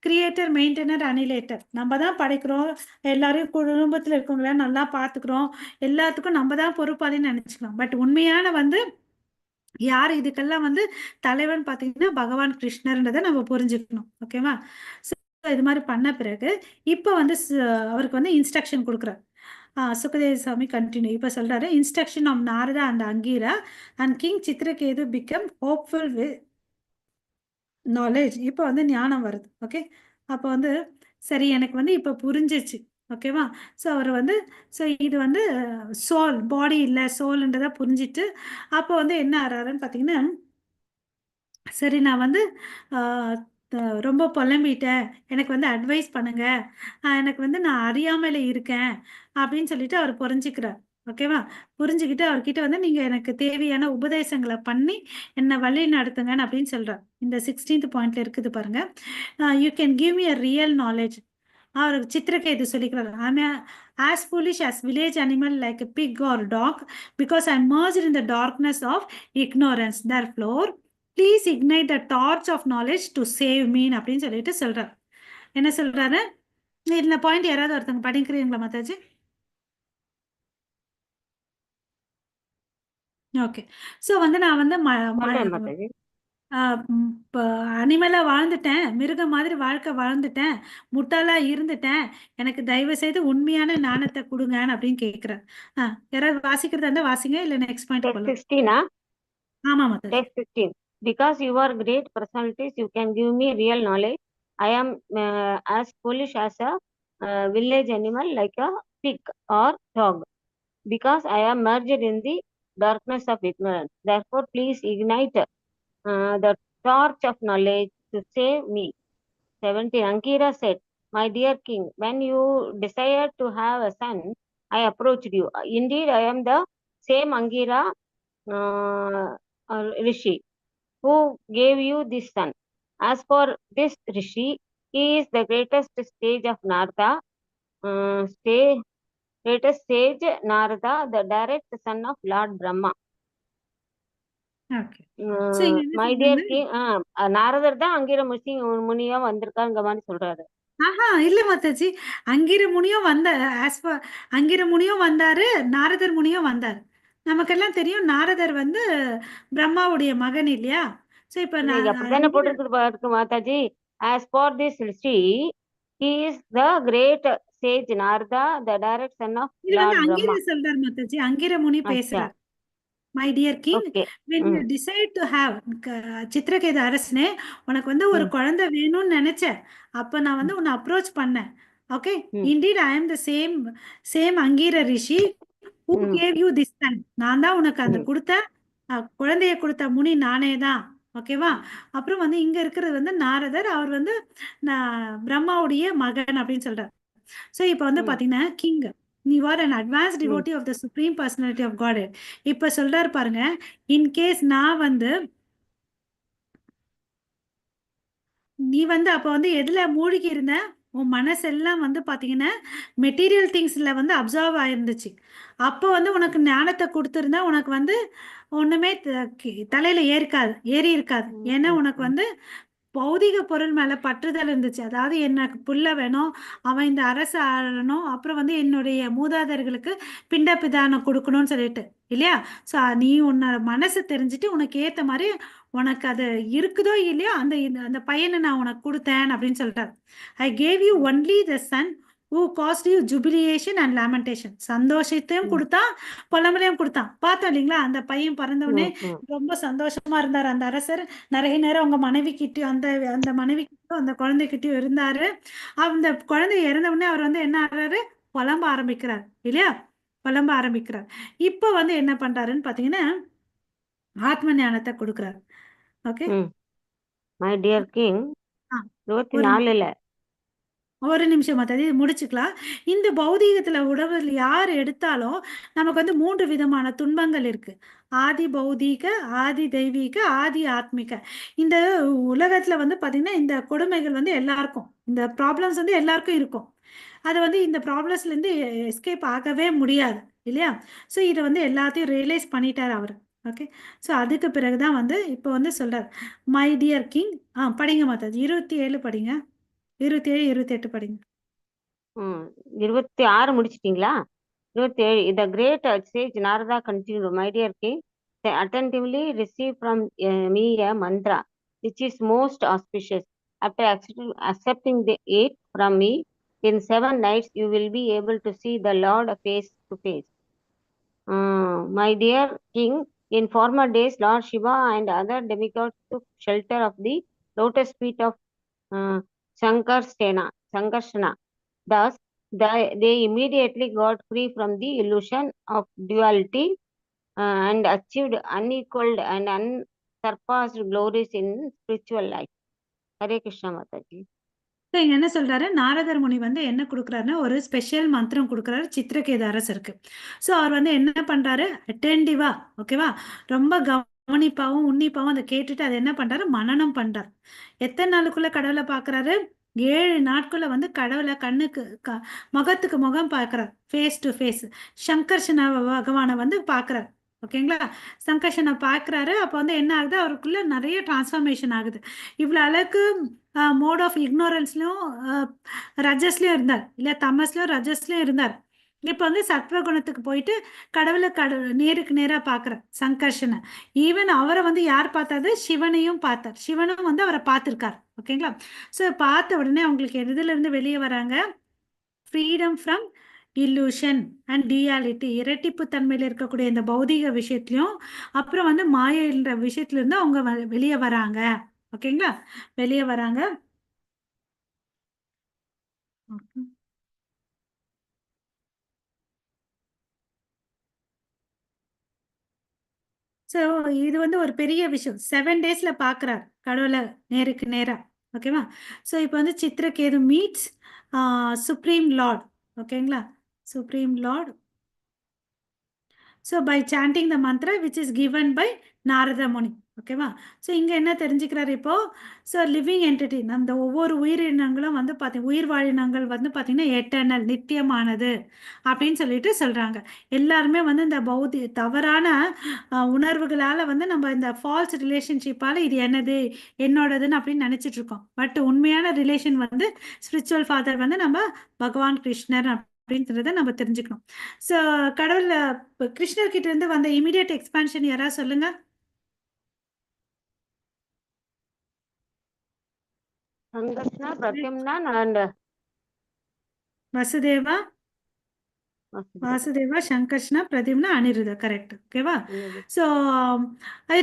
creator, maintainer, annihilator. நம்ம தான் படைக்கிறோம், எல்லாரையும் குடும்பத்துல இருக்கவங்கள நல்லா பாத்துக்கிறோம், எல்லாத்துக்கும் நம்ம தான் பொறுப்பாளின்னு நினைச்சுக்கிறோம். பட் உண்மையான வந்து யார் இதுக்கெல்லாம் வந்து தலைவன் பாத்தீங்கன்னா பகவான் கிருஷ்ணர்ன்றதை நம்ம புரிஞ்சுக்கணும். ஓகேவா? இது மாதிரி பண்ண பிறகு இப்ப வந்து அவருக்கு வந்து இன்ஸ்ட்ரக்ஷன் கொடுக்குறாரு. சுகதேவ சுவாமி கண்டினியூ இப்ப சொல்றாரு, instruction of Narada and Angira and king Chitraketu become hopeful with knowledge. இப்போ வந்து ஞானம் வருது. ஓகே, அப்போ வந்து சரி எனக்கு வந்து இப்போ புரிஞ்சிச்சு. ஓகேவா? ஸோ அவர் வந்து இது வந்து சோல், பாடி இல்லை சோல்ன்றதை புரிஞ்சிட்டு அப்போ வந்து என்ன ஆறாருன்னு பார்த்தீங்கன்னா, சரி நான் வந்து ரொம்ப புலம்பிட்டேன், எனக்கு வந்து அட்வைஸ் பண்ணுங்க, எனக்கு வந்து நான் அறியாமல இருக்கேன் அப்படின்னு சொல்லிட்டு அவர் புரிஞ்சுக்கிறார். ஓகேவா? புரிஞ்சுக்கிட்டு அவர்கிட்ட வந்து நீங்க எனக்கு தேவையான உபதேசங்களை பண்ணி என்ன வழி நடத்துங்கன்னு அப்படின்னு சொல்றார். இந்த 16th பாயிண்ட்ல இருக்குது பாருங்க, you can give me a real knowledge. அவர் சித்திரகேது சொல்லிக்கிறார், I as foolish as village animal like a pig or dog because I merged in the darkness of ignorance, therefore please ignite the torch of knowledge to save me அப்படின்னு சொல்லிட்டு சொல்றார். என்ன சொல்றாரு இந்த point? யாராவது ஒருத்தவங்க படிக்கிறீங்களா மாதாஜி? ஓகே, ஸோ வந்து நான் வந்து அனிமலா வாழ்ந்துட்டேன், மிருகம் மாதிரி வாழ்க்கை வாழ்ந்துட்டேன், முட்டாளா இருந்துட்டேன், எனக்கு தயவு செய்து உண்மையான ஞானத்தை கொடுங்கன்னு அப்படின்னு கேட்கிறேன். யாராவது வாசிக்கிறதா இருந்தா வாசிங்க, இல்ல நெக்ஸ்ட் பாயிண்ட் போலாம். ஆமா Mataji. Text 16. Because you are great personalities, you can give me real knowledge. I am as foolish as a village animal like a pig or dog. Because I am merged in the darkness of ignorance. Therefore, please ignite the torch of knowledge to save me. 17. Ankira said, my dear king, when you desired to have a son, I approached you. Indeed, I am the same Angira Rishi who gave you this son. As for this Rishi, he is the greatest sage of Narada, greatest sage Narada, the direct son of Lord Brahma. Okay. So இங்க என்ன my சொல்றாங்க? Dear king, நாரதர் தான் அங்கிர முனியா வந்திருக்காங்க மாதிரி சொல்றாரு. ஆஹா இல்ல மாதாஜி, அங்கிர முனியும் வந்த அங்கிர முனியும் வந்தாரு, நாரதர் முனியும் வந்தார். நமக்கெல்லாம் தெரியும் நாரதர் வந்து பிரம்மாவுடைய மகன் இல்லையா? ஸோ இப்ப இல்ல, இது அப்படித்தானே அங்கிர போட்டிருக்கு பாருக்கு Mataji. As for this history, he is the great sage Narada, the direct son of இது வந்து Lord அங்கிர Brahma. சொல்றார் மாதாஜி, அங்கிர முனி அச்சா, பேசுறார். My dear king, okay. when you ம் decide to have சித்திரகேது அரசனே, உனக்கு வந்து ஒரு ம் குழந்தை வேணும்னு நினைச்சேன். அப்ப நான் வந்து உன்னை அப்ரோச் பண்ணேன். ஓகே, ம் indeed I am the same அங்கீர Rishi who ம் gave you this son. நான் தான் உனக்கு அந்த ம் கொடுத்த குழந்தைய கொடுத்த முனி நானே தான். ஓகேவா? ம் அப்புறம் வந்து இங்க இருக்கிறது வந்து நாரதர், அவர் வந்து பிரம்மாவுடைய மகன் அப்படின்னு சொல்றார். ஸோ இப்போ வந்து ம் பாத்தீங்கன்னா கிங், நீ are an advance hmm devotee of the supreme personality of God. இப்ப சொல்றாரு பாருங்க, இன்கேஸ் நான் வந்து நீ வந்து அப்ப வந்து எதுல மூழ்கி இருந்த, உன் மனசெல்லாம் வந்து பாத்தீங்கன்னா மெட்டீரியல் திங்ஸ்ல வந்து அப்சர்வ் ஆயிருந்துச்சு. அப்போ வந்து உனக்கு ஞானத்தை கொடுத்திருந்தா உனக்கு வந்து ஒண்ணுமே தலையில ஏறி இருக்காது. ம் ஏன்னா ம் உனக்கு ம் வந்து பௌதிக பொருள் மேல பற்றுதல் இருந்துச்சு. அதாவது எனக்கு புள்ள வேணும், அவன் இந்த அரசு ஆளணும், அப்புறம் வந்து என்னுடைய மூதாதையர்களுக்கு பிண்ட பிதானம் கொடுக்கணும்னு சொல்லிட்டு இல்லையா? ஸோ நீ உன்னோட மனசு தெரிஞ்சுட்டு உனக்கு ஏத்த மாதிரி உனக்கு அது இருக்குதோ இல்லையோ அந்த அந்த பையனை நான் உனக்கு கொடுத்தேன் அப்படின்னு சொல்றாரு. I gave you only the son who caused you jubilation and lamentation. சந்தோஷத்தையும் ம் கொடுத்தான், புலம்பலையும் கொடுத்தான். பார்த்தோம் இல்லைங்களா? அந்த பையன் பிறந்த உடனே ம் ம் ரொம்ப சந்தோஷமா இருந்தார் அந்த அரசர். நிறைய நேரம் அவங்க மனைவி கிட்டயும் அந்த மனைவி கிட்டயும் அந்த குழந்தைகிட்டயும் இருந்தாரு. அந்த குழந்தை இறந்த உடனே அவர் வந்து என்ன ஆறாரு, புலம்ப ஆரம்பிக்கிறார் இல்லையா? புலம்ப ஆரம்பிக்கிறார். இப்ப வந்து என்ன பண்றாருன்னு பாத்தீங்கன்னா ஆத்ம ஞானத்தை கொடுக்கிறார். ஓகே, ம் மை டியர் கிங், ஒரு 24ல. ஒரு நிமிஷம் மாத்தாது, இது முடிச்சுக்கலாம். இந்த பௌதீகத்துல உடல் யார் எடுத்தாலும் நமக்கு வந்து 3 விதமான துன்பங்கள் இருக்கு. ஆதி பௌதீக, ஆதி தெய்வீக, ஆதி ஆத்மிக. இந்த உலகத்துல வந்து பாத்தீங்கன்னா இந்த கொடுமைகள் வந்து எல்லாருக்கும், இந்த ப்ராப்ளம்ஸ் வந்து எல்லாருக்கும் இருக்கும். அது வந்து இந்த ப்ராப்ளம்ஸ்ல இருந்து எஸ்கேப் ஆகவே முடியாது இல்லையா? ஸோ இதை வந்து எல்லாத்தையும் ரியலைஸ் பண்ணிட்டார் அவர். ஓகே, ஸோ அதுக்கு பிறகுதான் வந்து இப்போ வந்து சொல்றார், மை டியர் கிங். படிங்க மாதாஜி, 27 படிங்க, 27 28 படிங்க. 26 முடிச்சிட்டீங்களா? 27. The great sage Narada continued, my dear king, attentively receive from me a mantra which is most auspicious. After accepting it from me, in 7 nights you will be able to see the Lord face to face. My dear king, in former days, Lord Shiva and other demigods took shelter of the lotus feet of Sankarsana. Thus, they immediately got free from the illusion of duality and achieved unequaled and unsurpassed glories in spiritual life. Hare Krishna Mataji. So, இங்க என்ன சொல்றாரு, நாரதர் முனி வந்து என்ன கொடுக்குறாருன்னா ஒரு special மந்திரம் கொடுக்குறாரு சித்திரகேது அரசருக்கு. So அவர் வந்து என்ன பண்றாரு, அட்டென்டிவா, ஓகேவா, ரொம்ப கவனிப்பாவும் உன்னிப்பாவும் அதை கேட்டுட்டு அதை என்ன பண்றாரு, மனனம் பண்றாரு. எத்தனை நாளுக்குள்ள கடவுளை பார்க்கறாரு, 7 நாட்குள்ள வந்து கடவுளை கண்ணுக்கு முகத்துக்கு முகம் பார்க்கறார், ஃபேஸ் டு ஃபேஸ். சங்கர்ஷன பகவானை வந்து பார்க்கறார். ஓகேங்களா? சங்கர்ஷனை பார்க்கறாரு. அப்போ வந்து என்ன ஆகுது, அவருக்குள்ள நிறைய டிரான்ஸ்ஃபர்மேஷன் ஆகுது. இவ்வளோ அளவுக்கு மோட் ஆஃப் இக்னோரன்ஸ்லயும் ரஜஸ்லயும் இருந்தார் இல்ல, தமஸ்லயும் ரஜஸ்லயும் இருந்தார். இப்ப வந்து சத்வகுணத்துக்கு போயிட்டு கடவுளை நேருக்கு நேரா பாக்குற சங்கர்ஷனை. ஈவன் அவரை வந்து யார் பார்த்தாரு, சிவனையும் பார்த்தார். சிவனும் வந்து அவரை பார்த்திருக்கார். ஓகேங்களா? ஸோ பார்த்த உடனே அவங்களுக்கு எதுல இருந்து வெளியே வராங்க, ஃப்ரீடம் ஃப்ரம் illusion அண்ட் டியாலிட்டி, இரட்டிப்பு தன்மையில இருக்கக்கூடிய இந்த பௌதிக விஷயத்திலையும் அப்புறம் வந்து மாயன்ற விஷயத்துல இருந்து அவங்க வெளியே வராங்க. ஓகேங்களா? வெளியே வராங்க. ஸோ இது வந்து ஒரு பெரிய விஷயம். 7 daysல பார்க்குறார் கடவுளை நேருக்கு நேரா. ஓகேவா? ஸோ இப்போ வந்து சித்திரகேது மீட்ஸ் சுப்ரீம் லார்ட். ஓகேங்களா? Supreme lord. So by chanting the mantra which is given by Narada Muni. ஓகேவா? ஸோ இங்கே என்ன தெரிஞ்சுக்கிறாரு இப்போ? ஸோ லிவிங் என்டிட்டி அந்த ஒவ்வொரு உயிரினங்களும் வந்து உயிர் வாழினங்கள் வந்து பார்த்தீங்கன்னா எட்டர்னல் நித்தியமானது அப்படின்னு சொல்லிட்டு சொல்கிறாங்க. எல்லாருமே வந்து இந்த தவறான உணர்வுகளால் வந்து நம்ம இந்த ஃபால்ஸ் ரிலேஷன்ஷிப்பால் இது என்னது என்னோடதுன்னு அப்படின்னு நினச்சிட்டு இருக்கோம். பட் உண்மையான ரிலேஷன் வந்து ஸ்பிரிச்சுவல் ஃபாதர் வந்து நம்ம பகவான் கிருஷ்ணர் அப்படின்றத நம்ம தெரிஞ்சுக்கணும். ஸோ கடவுள் கிருஷ்ணர் கிட்ட இருந்து வந்த இமீடியட் எக்ஸ்பான்ஷன் யாராவது சொல்லுங்க. Sankarshna, Pradyumna, and Vasudeva, Vasudeva, Sankarshana, Pradyumna, Aniruddha. Correct. ஓகேவா? ஸோ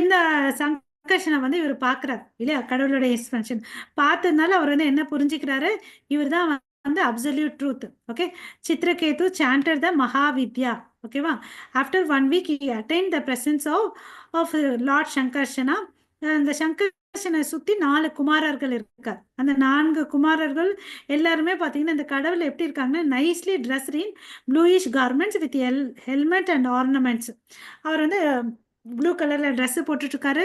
இந்த சங்கர்ஷனை வந்து இவர் பார்க்குறாரு இல்லையா, கடவுளுடைய எக்ஸ்பென்ஷன் பார்த்ததுனால அவர் வந்து என்ன புரிஞ்சுக்கிறாரு, இவர் தான் வந்து absolute truth. Okay, Chitraketu chanted the Mahavidya. ஓகேவா? After 1 week he attained the presence of lord Sankarshana. அந்த சங்கர்ஷனை சுற்றி 4 குமாரர்கள் இருக்கார். அந்த 4 குமாரர்கள் எல்லாருமே பார்த்தீங்கன்னா இந்த கடவுள் எப்படி இருக்காங்கன்னா nicely dressed in bluish garments with helmet and ornaments. அவர் வந்து ப்ளூ கலரில் ட்ரெஸ்ஸு போட்டுட்ருக்காரு,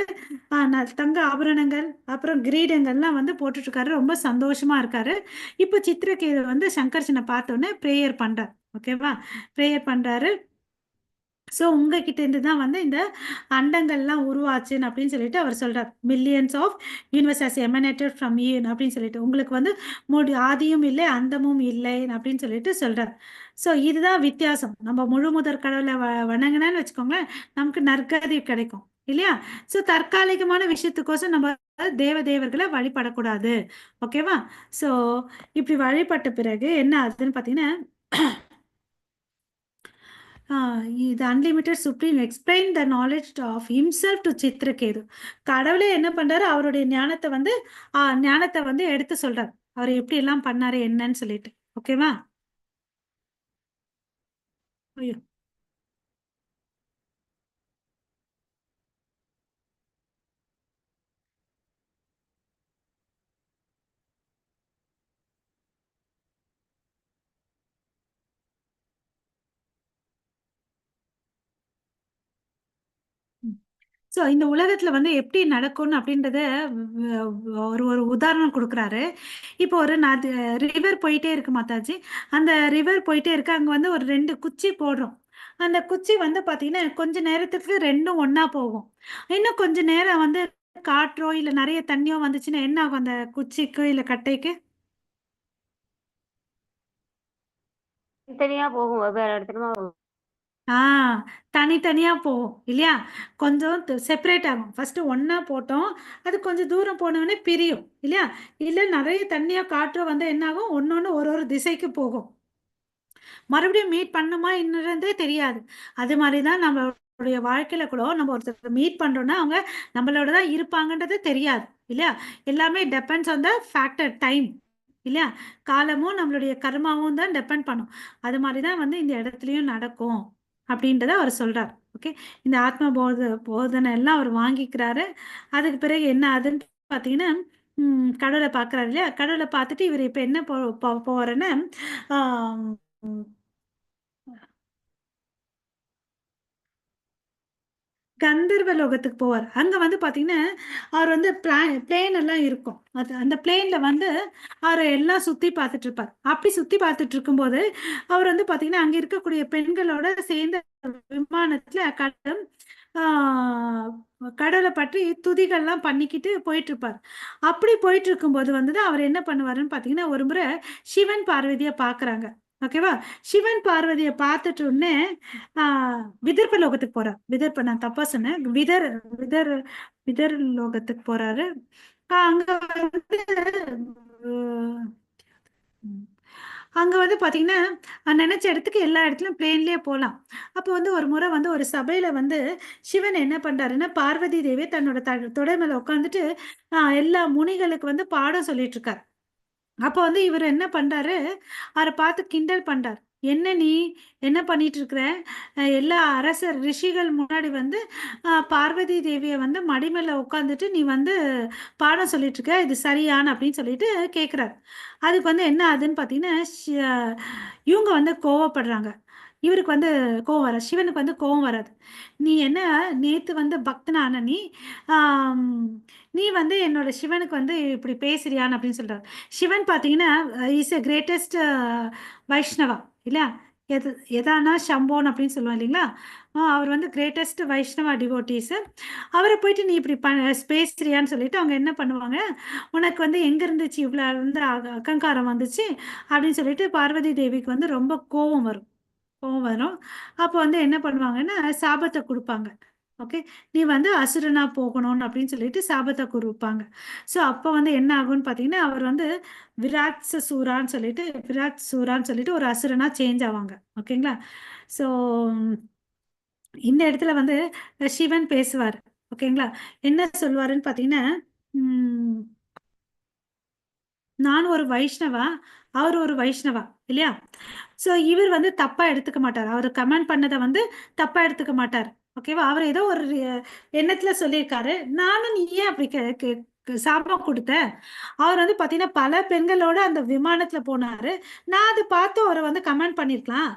தங்க ஆபரணங்கள் அப்புறம் கிரீடங்கள்லாம் வந்து போட்டுட்ருக்காரு, ரொம்ப சந்தோஷமாக இருக்காரு. இப்போ சித்திரகேது வந்து சங்கர்ஷனை பார்த்தோன்னே ப்ரேயர் பண்ணுறார். ஓகேவா? ப்ரேயர் பண்ணுறாரு. ஸோ உங்ககிட்ட இருந்து தான் வந்து இந்த அண்டங்கள்லாம் உருவாச்சுன்னு அப்படின்னு சொல்லிட்டு அவர் சொல்கிறார். Millions of universe has emanated from you அப்படின்னு சொல்லிட்டு உங்களுக்கு வந்து ஆதியும் இல்லை அந்தமும் இல்லை அப்படின்னு சொல்லிட்டு சொல்கிறார். ஸோ இதுதான் வித்தியாசம். நம்ம முழு முதற் கடவுளை வணங்கினான்னு வச்சுக்கோங்களேன், நமக்கு நற்கதி கிடைக்கும் இல்லையா? ஸோ தற்காலிகமான விஷயத்துக்கோசம் நம்ம தேவர்களை வழிபடக்கூடாது. ஓகேவா? ஸோ இப்படி வழிபட்ட பிறகு என்ன ஆகுதுன்னு பார்த்தீங்கன்னா, இது unlimited supreme explain the knowledge of himself to Chitraketu. கடவுளே என்ன பண்றாரு, அவருடைய ஞானத்தை வந்து எடுத்து சொல்றார், அவர் எப்படி எல்லாம் பண்ணாரு என்னன்னு சொல்லிட்டு. ஓகேவா? ஐயோ, ஸோ இந்த உலகத்துல வந்து எப்படி நடக்கும்னு அப்படின்றத ஒரு ஒரு உதாரணம் கொடுக்குறாரு. இப்போ ஒரு ரிவர் போயிட்டே இருக்கு மாதாஜி. அந்த ரிவர் போயிட்டே இருக்கு, அங்க வந்து ஒரு 2 குச்சி போடுறோம். அந்த குச்சி வந்து பாத்தீங்கன்னா கொஞ்ச நேரத்துக்கு 2ம் ஒண்ணா போகும். இன்னும் கொஞ்ச நேரம் வந்து காற்றோ இல்ல நிறைய தண்ணியோ வந்துச்சுன்னா என்ன ஆகும் அந்த குச்சிக்கு இல்ல கட்டைக்கு? தனியா போகும், வெவ்வேறு இடத்துலமா போகும். தனித்தனியா போகும் இல்லையா? கொஞ்சம் செப்பரேட் ஆகும். ஃபர்ஸ்ட் ஒண்ணா போட்டோம், அது கொஞ்சம் தூரம் போனோடனே பிரியும் இல்லையா? இல்ல நிறைய தண்ணியா காற்றோ வந்து என்ன ஆகும், ஒன்னொன்னு ஒரு ஒரு திசைக்கு போகும். மறுபடியும் மீட் பண்ணுமா என்னன்றதே தெரியாது. அது மாதிரிதான் நம்மளுடைய வாழ்க்கையில கூட நம்ம ஒருத்தர் மீட் பண்றோம்னா அவங்க நம்மளோட தான் இருப்பாங்கன்றது தெரியாது இல்லையா? எல்லாமே depends on the factor time இல்லையா? காலமும் நம்மளுடைய கர்மாவும் தான் டிபெண்ட் பண்ணும். அது மாதிரிதான் வந்து இந்த இடத்துலயும் நடக்கும் அப்படின்றத அவர் சொல்றார். ஓகே, இந்த ஆத்ம போதனை எல்லாம் அவர் வாங்கிக்கிறாரு. அதுக்கு பிறகு என்ன ஆகுதுன்னு பார்த்தீங்கன்னா, கடவுளை பார்க்குறாரு இல்லையா? கடவுளை பார்த்துட்டு இவர் இப்போ என்ன போறேன்னு கந்தர்வ லோகத்துக்கு போவார். அங்க வந்து பாத்தீங்கன்னா அவர் வந்து பிளேன் எல்லாம் இருக்கும். அந்த பிளேன்ல வந்து அவர் எல்லாம் சுத்தி பார்த்துட்டு இருப்பார். அப்படி சுத்தி பார்த்துட்டு இருக்கும்போது அவர் வந்து பாத்தீங்கன்னா அங்க இருக்கக்கூடிய பெண்களோட சேர்ந்த விமானத்துல கடவுளை பற்றி துதிகள்லாம் பண்ணிக்கிட்டு போயிட்டு இருப்பார். அப்படி போயிட்டு இருக்கும்போது வந்து அவர் என்ன பண்ணுவாருன்னு பாத்தீங்கன்னா ஒரு முறை சிவன் பார்வதியை பாக்குறாங்க. ஓகேவா? சிவன் பார்வதியை பார்த்துட்டு உடனே விதர்ப்ப லோகத்துக்கு போறார். நான் தப்பா சொன்னேன். விதர் விதர் லோகத்துக்கு போறாரு. அங்க வந்து அங்க வந்து பாத்தீங்கன்னா நினைச்ச இடத்துக்கு எல்லா இடத்துலயும் பிளேன்லயே போலாம். அப்போ வந்து ஒரு முறை வந்து ஒரு சபையில வந்து சிவன் என்ன பண்றாருன்னா பார்வதி தேவி தன்னோட தொடை மேல உட்காந்துட்டு எல்லா முனிகளுக்கு வந்து பாடம் சொல்லிட்டு இருக்காரு. அப்போ வந்து இவர் என்ன பண்றாரு, அவரை பார்த்து கிண்டல் பண்றார். என்ன நீ என்ன பண்ணிட்டு இருக்கிற? எல்லா அரசர் ரிஷிகள் முன்னாடி வந்து பார்வதி தேவியை வந்து மடி மேல உட்காந்துட்டு நீ வந்து பாடம் சொல்லிட்டு இருக்க, இது சரியான அப்படின்னு சொல்லிட்டு கேட்குறாரு. அதுக்கு வந்து என்ன ஆகுதுன்னு பார்த்தீங்கன்னா இவங்க வந்து கோவப்படுறாங்க. இவருக்கு வந்து கோவம் வராது, சிவனுக்கு வந்து கோவம் வராது. நீ என்ன நேத்து வந்து பக்தனான நீ ஆம், நீ வந்து என்னோட சிவனுக்கு வந்து இப்படி பேசுறியான்னு அப்படின்னு சொல்றாரு. சிவன் பார்த்தீங்கன்னா இஸ் எ கிரேட்டஸ்ட் வைஷ்ணவா இல்லையா? எது எதானா சம்போன் அப்படின்னு சொல்லுவோம் இல்லைங்களா? அவர் வந்து கிரேட்டஸ்ட் வைஷ்ணவா டிவோட்டீஸ். அவரை போயிட்டு நீ இப்படி பேசுறியான்னு சொல்லிட்டு அவங்க என்ன பண்ணுவாங்க, உனக்கு வந்து எங்க இருந்துச்சு இவ்வளோ வந்து அகங்காரம் வந்துச்சு அப்படின்னு சொல்லிட்டு பார்வதி தேவிக்கு வந்து ரொம்ப கோவம் வரும். கோவம் வரும். அப்போ வந்து என்ன பண்ணுவாங்கன்னா சாபத்தை கொடுப்பாங்க. ஓகே, நீ வந்து அசுரனா போகணும் அப்படின்னு சொல்லிட்டு சாபத்தை கொடுப்பாங்க. ஸோ அப்போ வந்து என்ன ஆகும்னு பார்த்தீங்கன்னா அவர் வந்து விராட் சூரான்னு சொல்லிட்டு ஒரு அசுரனா சேஞ்ச் ஆவாங்க. ஓகேங்களா? ஸோ இந்த இடத்துல வந்து சிவன் பேசுவார். ஓகேங்களா? என்ன சொல்வாருன்னு பார்த்தீங்கன்னா, உம், நான் ஒரு வைஷ்ணவா, அவர் ஒரு வைஷ்ணவா இல்லையா? ஸோ இவர் வந்து தப்பா எடுத்துக்க மாட்டார். அவர் கமெண்ட் பண்ணதை வந்து தப்பா எடுத்துக்க மாட்டார். ஓகேவா? அவர் ஏதோ ஒரு எண்ணத்துல சொல்லியிருக்காரு. நானும் நீ ஏன் அப்படி சாபம் கொடுத்த? அவர் வந்து பார்த்தீங்கன்னா பல பெண்களோட அந்த விமானத்துல போனாரு. நான் அதை பார்த்து அவரை வந்து கமெண்ட் பண்ணியிருக்கலாம்.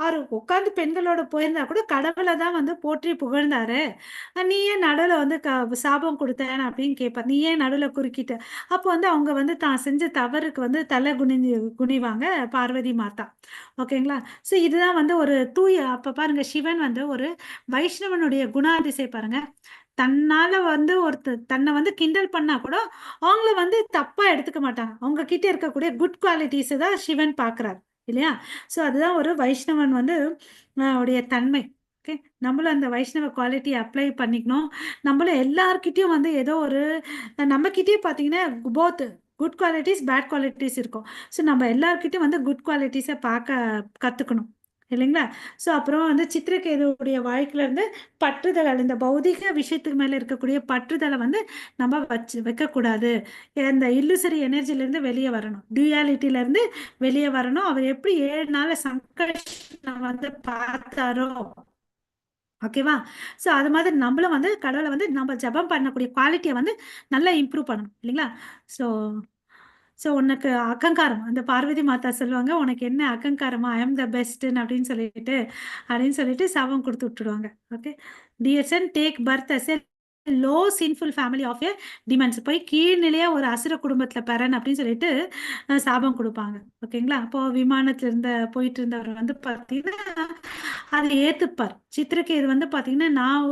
அவர் உட்காந்து பெண்களோட போயிருந்தா கூட கடவுளை தான் வந்து போற்றி புகழ்ந்தாரு. நீ ஏன் நடுவில் வந்து சாபம் கொடுத்தேன் அப்படின்னு கேட்பார். நீ ஏன் நடுவில் குறுக்கிட்ட? அப்போ வந்து அவங்க வந்து தான் செஞ்ச தவறுக்கு வந்து தலை குனிவாங்க பார்வதி மாதா. ஓகேங்களா? ஸோ இதுதான் வந்து ஒரு தூய அப்போ பாருங்க சிவன் வந்து ஒரு வைஷ்ணவனுடைய குணாதிசை பாருங்க. தன்னால வந்து ஒருத்தர் தன்னை வந்து கிண்டல் பண்ணா கூட அவங்கள வந்து தப்பா எடுத்துக்க மாட்டாங்க. அவங்க கிட்ட இருக்கக்கூடிய குட் குவாலிட்டிஸ் தான் சிவன் பார்க்குறாரு இல்லையா? ஸோ அதுதான் ஒரு வைஷ்ணவன் வந்து உடைய தன்மை. ஓகே, நம்மளும் அந்த வைஷ்ணவ குவாலிட்டி அப்ளை பண்ணிக்கணும். நம்மளும் எல்லார்கிட்டயும் வந்து ஏதோ ஒரு நம்மக்கிட்டே பார்த்தீங்கன்னா both good qualities bad qualities இருக்கும். ஸோ நம்ம எல்லார்கிட்டயும் வந்து குட் குவாலிட்டிஸை பார்க்க கற்றுக்கணும் இல்லைங்களா? ஸோ அப்புறம் வந்து சித்திரகேதுவுடைய வாழ்க்கையில இருந்து பற்றுதல், இந்த பௌதிக விஷயத்துக்கு மேல இருக்கக்கூடிய பற்றுதலை வந்து நம்ம வைக்கக்கூடாது. இந்த இல்லுசரி எனர்ஜில இருந்து வெளியே வரணும், டியூயாலிட்டில இருந்து வெளியே வரணும். அவர் எப்படி 7 நாள் சங்கர்ஷணம் வந்து பார்த்தாரோ, ஓகேவா? ஸோ அது மாதிரி நம்மளும் வந்து கடவுளை வந்து நம்ம ஜபம் பண்ணக்கூடிய குவாலிட்டியை வந்து நல்லா இம்ப்ரூவ் பண்ணணும் இல்லைங்களா? ஸோ உனக்கு அகங்காரம், அந்த பார்வதி மாதா சொல்லுவாங்க, உனக்கு என்ன அகங்காரமா, ஐ எம் த பெஸ்ட்னு அப்படின்னு சொல்லிட்டு சாபம் கொடுத்து விட்டுடுவாங்க. Okay, dear son take birth as a low sinful family of a demons, போய் கீழ்நிலையா ஒரு அசுர குடும்பத்துல பெறன் அப்படின்னு சொல்லிட்டு சாபம் கொடுப்பாங்க. ஓகேங்களா? அப்போ விமானத்துல போயிட்டு இருந்தவர் வந்து பாத்தீங்கன்னா அதை ஏத்துப்பார். சித்திரகேது வந்து பாத்தீங்கன்னா நான்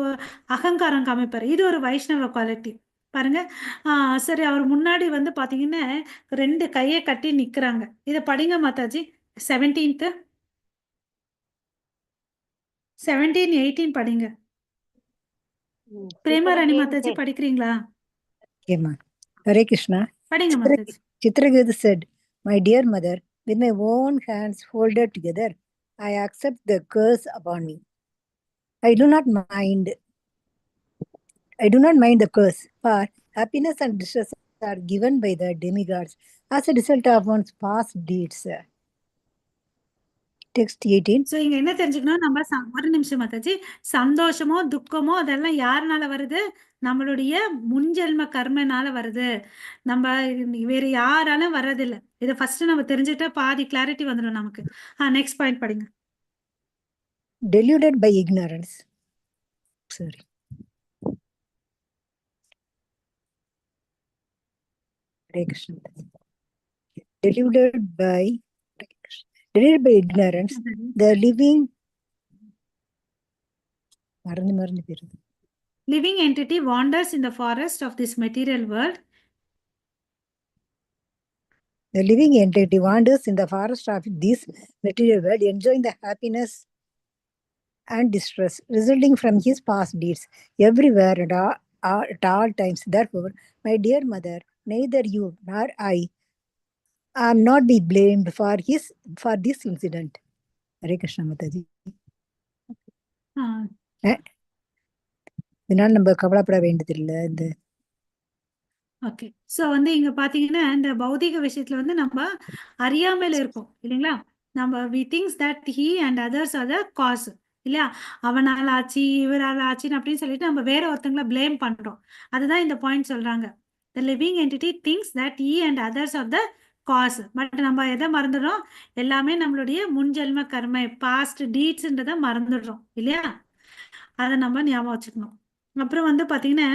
அகங்காரம் காமிப்பார். இது ஒரு வைஷ்ணவ குவாலிட்டி பாருங்க. சரி, அவர் முன்னாடி வந்து பாத்தீங்கன்னா 2 கையை கட்டி நிக்கிறாங்க. இத படிங்க மாதாஜி. 17th 17 18 படிங்க. பிரேமராணி மாதாஜி படிக்கிறீங்களா? Kema. Hare Krishna. படிங்க Mataji. Chitraketu said, "My dear mother, with my own hands folded together, I accept the curse upon me. I do not mind the curse, for happiness and distress are given by the demigods as a result of one's past deeds." Text 18. So இங்க என்ன தெரிஞ்சுக்கணும், நம்ம ஒரு நிமிஷம் மாதாஜி. சந்தோஷமோ துக்கமோ அதெல்லாம் யாருனால வருது? நம்மளுடைய முன்ஜென்ம கர்மனால வருது. நம்ம வேற யாராலும் வர்றதில்லை. இதை ஃபர்ஸ்ட் நம்ம தெரிஞ்சுட்டா பாதி கிளாரிட்டி வந்துடும் நமக்கு. நெக்ஸ்ட் பாயிண்ட் படிங்க. Deluded by ignorance. Sorry. Hare Krishna. Deluded by ignorance, the living living entity wanders in the forest of this material world. The living entity wanders in the forest of this material world, enjoying the happiness and distress resulting from his past deeds everywhere at all times. Therefore, my dear mother, neither you nor I am not be blamed for this incident. Hare Krishna Mataji. இதனால நம்ம கவலைப்பட வேண்டியதில்லை. இந்த okay, so வந்து இங்க பாத்தீங்கன்னா இந்த பௌதிக விஷயத்துல வந்து நம்ம அறியாமையில இருக்கோம் இல்லைங்களா? நம்ம we things that he and others are the cause இல்லையா? அவனால ஆச்சு, இவரால் ஆச்சுன்னு அப்படின்னு சொல்லிட்டு நம்ம வேற ஒருத்தங்களை பிளேம் பண்றோம். அதுதான் இந்த பாயிண்ட் சொல்றாங்க. The living entity thinks that he and others are the cause. But நம்ம எதை மறந்துடுறோம்? எல்லாமே நம்மளுடைய முன்ஜென்ம கர்மை, பாஸ்ட் டீட்ஸ்ன்றதை மறந்துடுறோம் இல்லையா? அதை நம்ம ஞாபகம் வச்சுக்கணும். அப்புறம் வந்து பாத்தீங்கன்னா,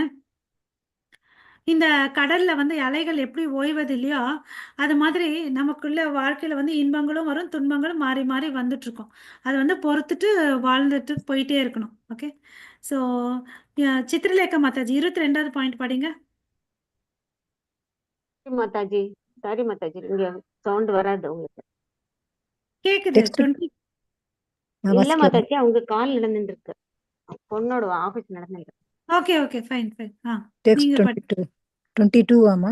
இந்த கடல்ல வந்து அலைகள் எப்படி ஓய்வது இல்லையோ, அது மாதிரி நமக்குள்ள வாழ்க்கையில வந்து இன்பங்களும் வரும், துன்பங்களும் மாறி மாறி வந்துட்டு இருக்கும். அதை வந்து பொறுத்துட்டு வாழ்ந்துட்டு போயிட்டே இருக்கணும். ஓகே. ஸோ சித்திரலேகா மாதாஜி 22வது பாயிண்ட் படிங்க. மாதாஜி, சாரி மாதாஜி, இங்க சவுண்ட் வராது உங்களுக்கு. கேக்குது. Text 20. இல்ல Namaskar. மாதாஜி, அவங்க கால் நடந்துட்டு இருக்கு, பொண்ணோட ஆபீஸ் நடந்துட்டு. Okay okay fine fine. Text நீங்க 22, Amma.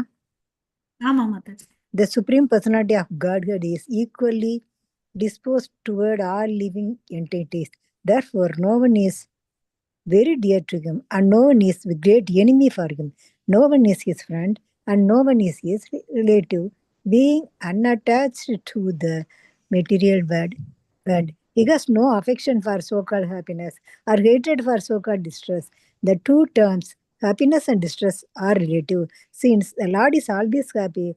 ஆமா Mataji. The Supreme Personality of Godhead is equally disposed toward all living entities. Therefore, no one is very dear to him, and no one is a great enemy for him. No one is his friend, and no one is his relative. Being unattached to the material world, he has no affection for so-called happiness or hatred for so-called distress. The two terms, happiness and distress, are relative. Since the Lord is always happy,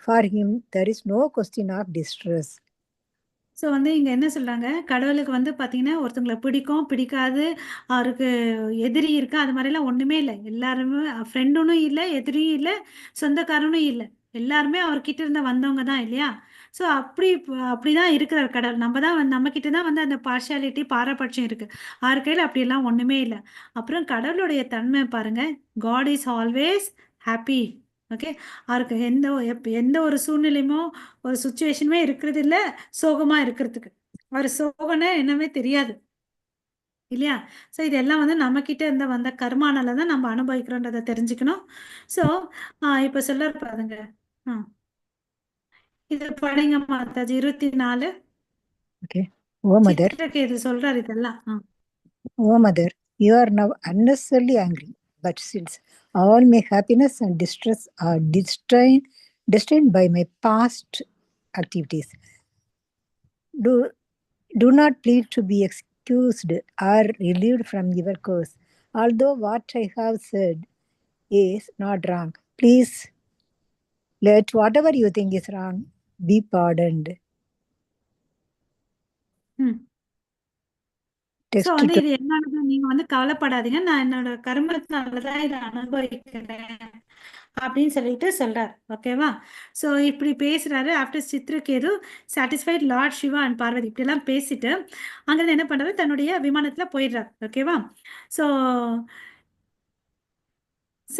for him there is no question of distress. So வந்து இங்க என்ன சொல்றாங்க, கடவுளுக்கு வந்து பாத்தீங்கன்னா ஒருத்தங்களை பிடிக்கும், பிடிக்காது, அவருக்கு எதிரி இருக்கா, அது மாதிரிலாம் ஒண்ணுமே இல்லை. எல்லாருமே ஃப்ரெண்டுனும் இல்லை, எதிரியும் இல்லை, சொந்தக்காரனும் இல்லை. எல்லாருமே அவர்கிட்ட இருந்து வந்தவங்க தான் இல்லையா? ஸோ அப்படிதான் இருக்கிறார் கடவுள். நம்ம கிட்ட தான் வந்து அந்த பார்ஷியாலிட்டி, பாரபட்சம் இருக்கு. அவர் கையில் அப்படியெல்லாம் ஒண்ணுமே இல்லை. அப்புறம் கடவுளுடைய தன்மை பாருங்க, God is always happy. Okay. அவருக்கு எந்த ஒரு சூழ்நிலையுமோ ஒரு சுச்சுவேஷனுமே இருக்கிறது இல்ல சோகமா இருக்கிறதுக்கு. அவர் சோகம்னா என்னமே தெரியாது இல்லையா? ஸோ இதெல்லாம் வந்து நம்ம கிட்ட இருந்து வந்த கர்மானால தான் நம்ம அனுபவிக்கிறோன்றதை தெரிஞ்சுக்கணும். ஸோ இப்போ சொல்ல பாருங்க. இது படிங்க Mataji 24. Okay. Oh, Mother. Chitraketu சொல்றாரு இதெல்லாம். Oh, Mother, you are now unnecessarily angry. But since all my happiness and distress are destined by my past activities, do not plead to be excused or relieved from your curse. Although what I have said is not wrong, please let whatever you think is wrong be pardoned. So வந்து இது என்னது, நீங்க வந்து கவலைப்படாதீங்க, நான் என்னோட கர்மத்தினாலதான் இதை அனுபவிக்கிறேன் அப்படின்னு சொல்லிட்டு சொல்றாரு. ஓகேவா? ஸோ இப்படி பேசுறாரு. After Chitraketu satisfied lord Shiva and Parvati இப்படி எல்லாம் பேசிட்டு அங்கிருந்து என்ன பண்றாரு, தன்னுடைய விமானத்துல போயிடுறாரு. ஓகேவா? ஸோ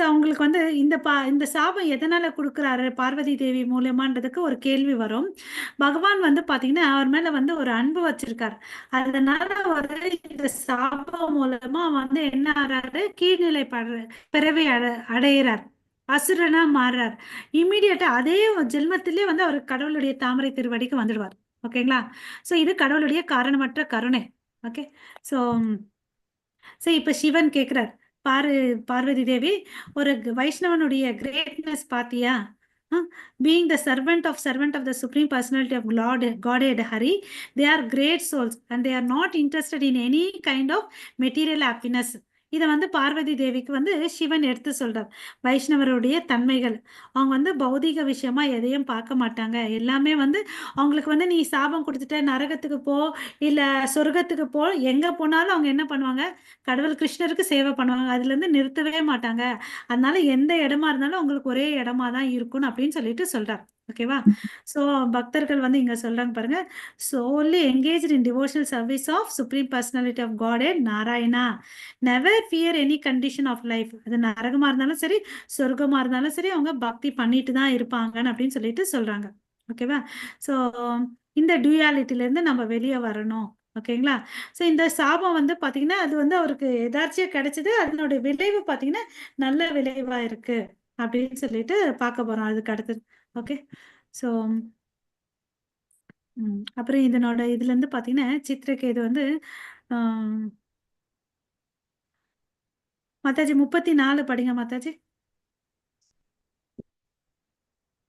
அவங்களுக்கு வந்து இந்த சாபம் எதனால கொடுக்குறாரு பார்வதி தேவி மூலமான்றதுக்கு ஒரு கேள்வி வரும். பகவான் வந்து பாத்தீங்கன்னா அவர் மேல வந்து ஒரு அன்பு வச்சிருக்காரு. அதனால ஒரு இந்த சாபம் மூலமா வந்து என்ன ஆறாரு, கீழ்நிலை பிறவி அடையிறார், அசுரனா மாறுறார். இம்மிடியட்டா அதே ஜென்மத்திலே வந்து அவர் கடவுளுடைய தாமரை திருவடிக்கு வந்துடுவார். ஓகேங்களா? ஸோ இது கடவுளுடைய காரணமற்ற கருணை. ஓகே. ஸோ இப்ப சிவன் கேட்கிறார், பார்வதி தேவி, ஒரு வைஷ்ணவனுடைய கிரேட்னஸ் பாத்தியா? Being the servant of the Supreme Personality of Godhead Hari, they are great souls and they are not interested in any kind of material happiness. இதை வந்து பார்வதி தேவிக்கு வந்து சிவன் எடுத்து சொல்றார். வைஷ்ணவருடைய தன்மைகள், அவங்க வந்து பௌதிக விஷயமா எதையும் பார்க்க மாட்டாங்க. எல்லாமே வந்து அவங்களுக்கு வந்து நீ சாபம் கொடுத்துட்ட, நரகத்துக்கு போ இல்ல சொர்க்கத்துக்கு போ, எங்க போனாலும் அவங்க என்ன பண்ணுவாங்க, கடவுள் கிருஷ்ணருக்கு சேவை பண்ணுவாங்க. அதுல இருந்து நிறுத்தவே மாட்டாங்க. அதனால எந்த இடமா இருந்தாலும் அவங்களுக்கு ஒரே இடமா தான் இருக்கணும் அப்படின்னு சொல்லிட்டு சொல்றார். ஓகேவா? ஸோ பக்தர்கள் வந்து இங்க சொல்றாங்க பாருங்க, solely engaged in devotional service of Supreme Personality of Godhead Narayana, never fear any condition of life. அது நரகமா இருந்தாலும் சரி, சொர்க்கமா இருந்தாலும் சரி, அவங்க பக்தி பண்ணிட்டு தான் இருப்பாங்கன்னு அப்படின்னு சொல்லிட்டு சொல்றாங்க. ஓகேவா? ஸோ இந்த டியூயாலிட்டில இருந்து நம்ம வெளியே வரணும். ஓகேங்களா? ஸோ இந்த சாபம் வந்து பாத்தீங்கன்னா அது வந்து அவருக்கு எதார்ச்சியா கிடைச்சது, அதனுடைய விளைவு பாத்தீங்கன்னா நல்ல விளைவா இருக்கு அப்படின்னு சொல்லிட்டு பார்க்க போறோம் அதுக்கு அடுத்தது. ஓகே. ஸோ அப்புறம் இதுல இருந்து பாத்தீங்கன்னா சித்திரகேது வந்து மாதாஜி 34 படிங்க Mataji.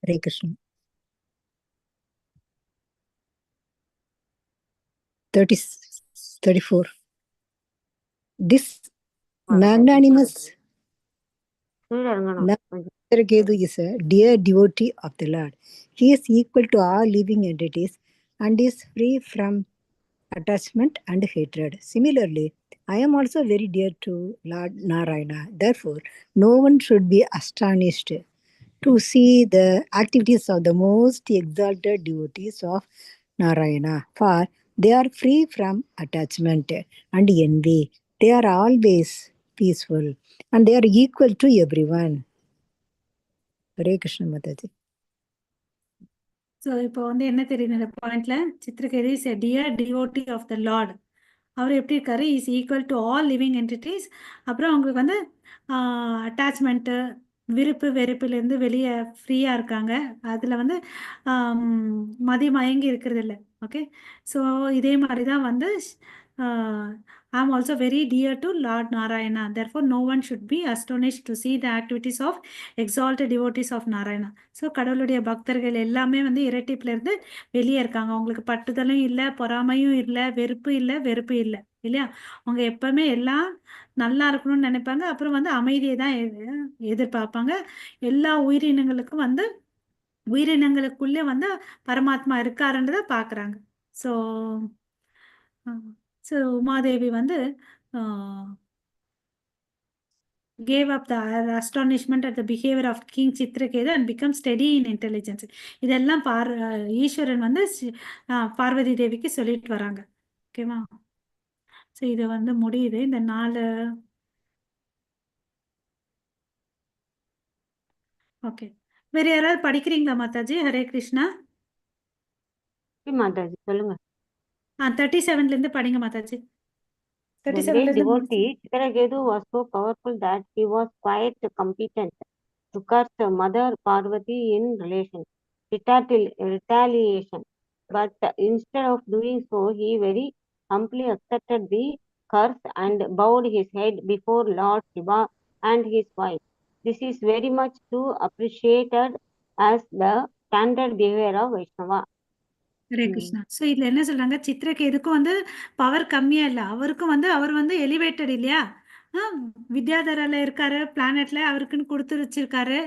Hare Krishna. 34. This magnanimous Chitraketu is a dear devotee of the Lord. He is equal to all living entities and is free from attachment and hatred. Similarly, I am also very dear to Lord Narayana. Therefore, no one should be astonished to see the activities of the most exalted devotees of Narayana, for they are free from attachment and envy. They are always peaceful and they are equal to everyone. Hare Krishna Mataji. So இப்போ வந்து என்ன தெரியுது இந்த பாயிண்ட்ல, Chitraketu is a dear devotee of the lord. அவர் எப்படி இருக்காரு, is equal to all living entities. அப்புறம் அவங்களுக்கு வந்து அட்டாச்மெண்ட்டு, விருப்பு வெறுப்புலேருந்து வெளியே ஃப்ரீயாக இருக்காங்க. அதில் வந்து மதி மயங்கி இருக்கிறது இல்லை. ஓகே, ஸோ இதே மாதிரி தான் வந்து I am also very dear to Lord Narayana. Therefore, no one should be astonished to see the activities of exalted devotees of Narayana. So கடவுளுடைய பக்தர்கள் எல்லாமே வந்து இரட்டிப்புலேருந்து வெளியே இருக்காங்க. அவங்களுக்கு பட்டுதலும் இல்லை, பொறாமையும் இல்லை, வெறுப்பு இல்லை, வெறுப்பு இல்லை, இல்லையா? அவங்க எப்பவுமே எல்லாம் நல்லா இருக்கணும்னு நினைப்பாங்க. அப்புறம் வந்து அமைதியை தான் எதிர்பார்ப்பாங்க. எல்லா உயிரினங்களுக்கும் வந்து உயிரினங்களுக்குள்ளே வந்து பரமாத்மா இருக்காருன்றதை பார்க்குறாங்க. ஸோ உமாதேவி வந்து gave up the astonishment at the behavior of King Chitraketu and become steady in intelligence. இதெல்லாம் ஈஸ்வரன் வந்து பார்வதி தேவிக்கு சொல்லிட்டு வராங்க. ஓகேவா? ஸோ இது வந்து முடியுது இந்த 4. ஓகே, வேற யாராவது படிக்கிறீங்களா மாதாஜி? ஹரே கிருஷ்ணா. மாதாஜி சொல்லுங்க. 37ல இருந்து படிங்க Mataji. The great devotee Chitraketu was so powerful that he was quite competent to curse Mother Parvati in retaliation. But instead of doing so, he very humbly accepted the curse and bowed his head before Lord Shiva and his wife. This is very much to appreciated as the standard behavior of Vaishnava. Hare Krishna. So இதில் என்ன சொல்கிறாங்க, சித்திரகேதுக்கும் வந்து power கம்மியாக இல்லை, அவருக்கும் வந்து அவர் வந்து elevated இல்லையா? வித்யாதரில் இருக்காரு, பிளானெட்ல அவருக்குன்னு கொடுத்து வச்சிருக்காரு.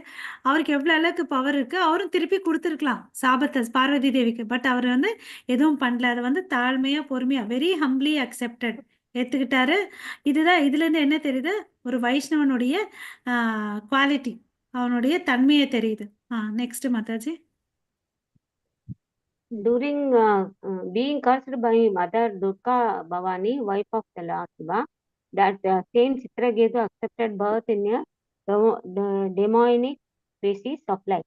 அவருக்கு எவ்வளோ அளவுக்கு பவர் இருக்குது, அவரும் திருப்பி கொடுத்துருக்கலாம் சாபத்தை பார்வதி தேவிக்கு. பட் அவர் வந்து எதுவும் பண்ணல. அதை வந்து தாழ்மையாக பொறுமையாக வெரி ஹம்ப்ளி அக்செப்டட் ஏற்றுக்கிட்டாரு. இதுதான் இதுலேருந்து என்ன தெரியுது, ஒரு வைஷ்ணவனுடைய குவாலிட்டி, அவனுடைய தன்மையை தெரியுது. Next Mataji. During being cursed by Mother Durga Bhavani, wife of the Lord Shiva, that same Chitraketu accepted birth in a demonic species of life.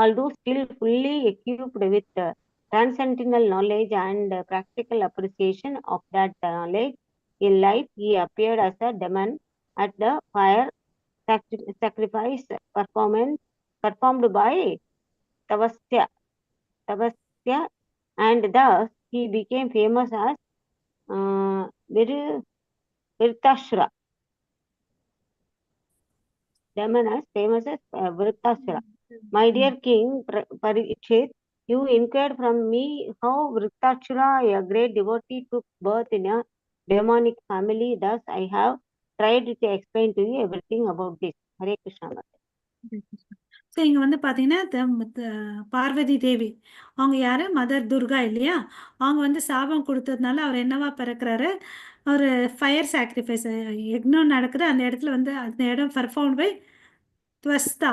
Although still fully equipped with transcendental knowledge and practical appreciation of that knowledge in life, he appeared as a demon at the fire sacrifice performed by Tavasya, and thus he became famous as Vritasura. Demon as famous as Vritasura. My dear King Parikshit, you inquired from me how Vritasura, a great devotee, took birth in a demonic family. Thus, I have tried to explain to you everything about this. Hare Krishna. So இங்கே வந்து பார்த்தீங்கன்னா பார்வதி தேவி அவங்க யார், mother Durga இல்லையா? அவங்க வந்து சாபம் கொடுத்ததுனால அவர் என்னவா பிறக்கிறாரு, ஒரு ஃபயர் சாக்ரிஃபைஸ் யக்னம் நடக்குது. அந்த இடத்துல வந்து அந்த இடம் பர்ஃபார்ம் பை துவஸ்தா,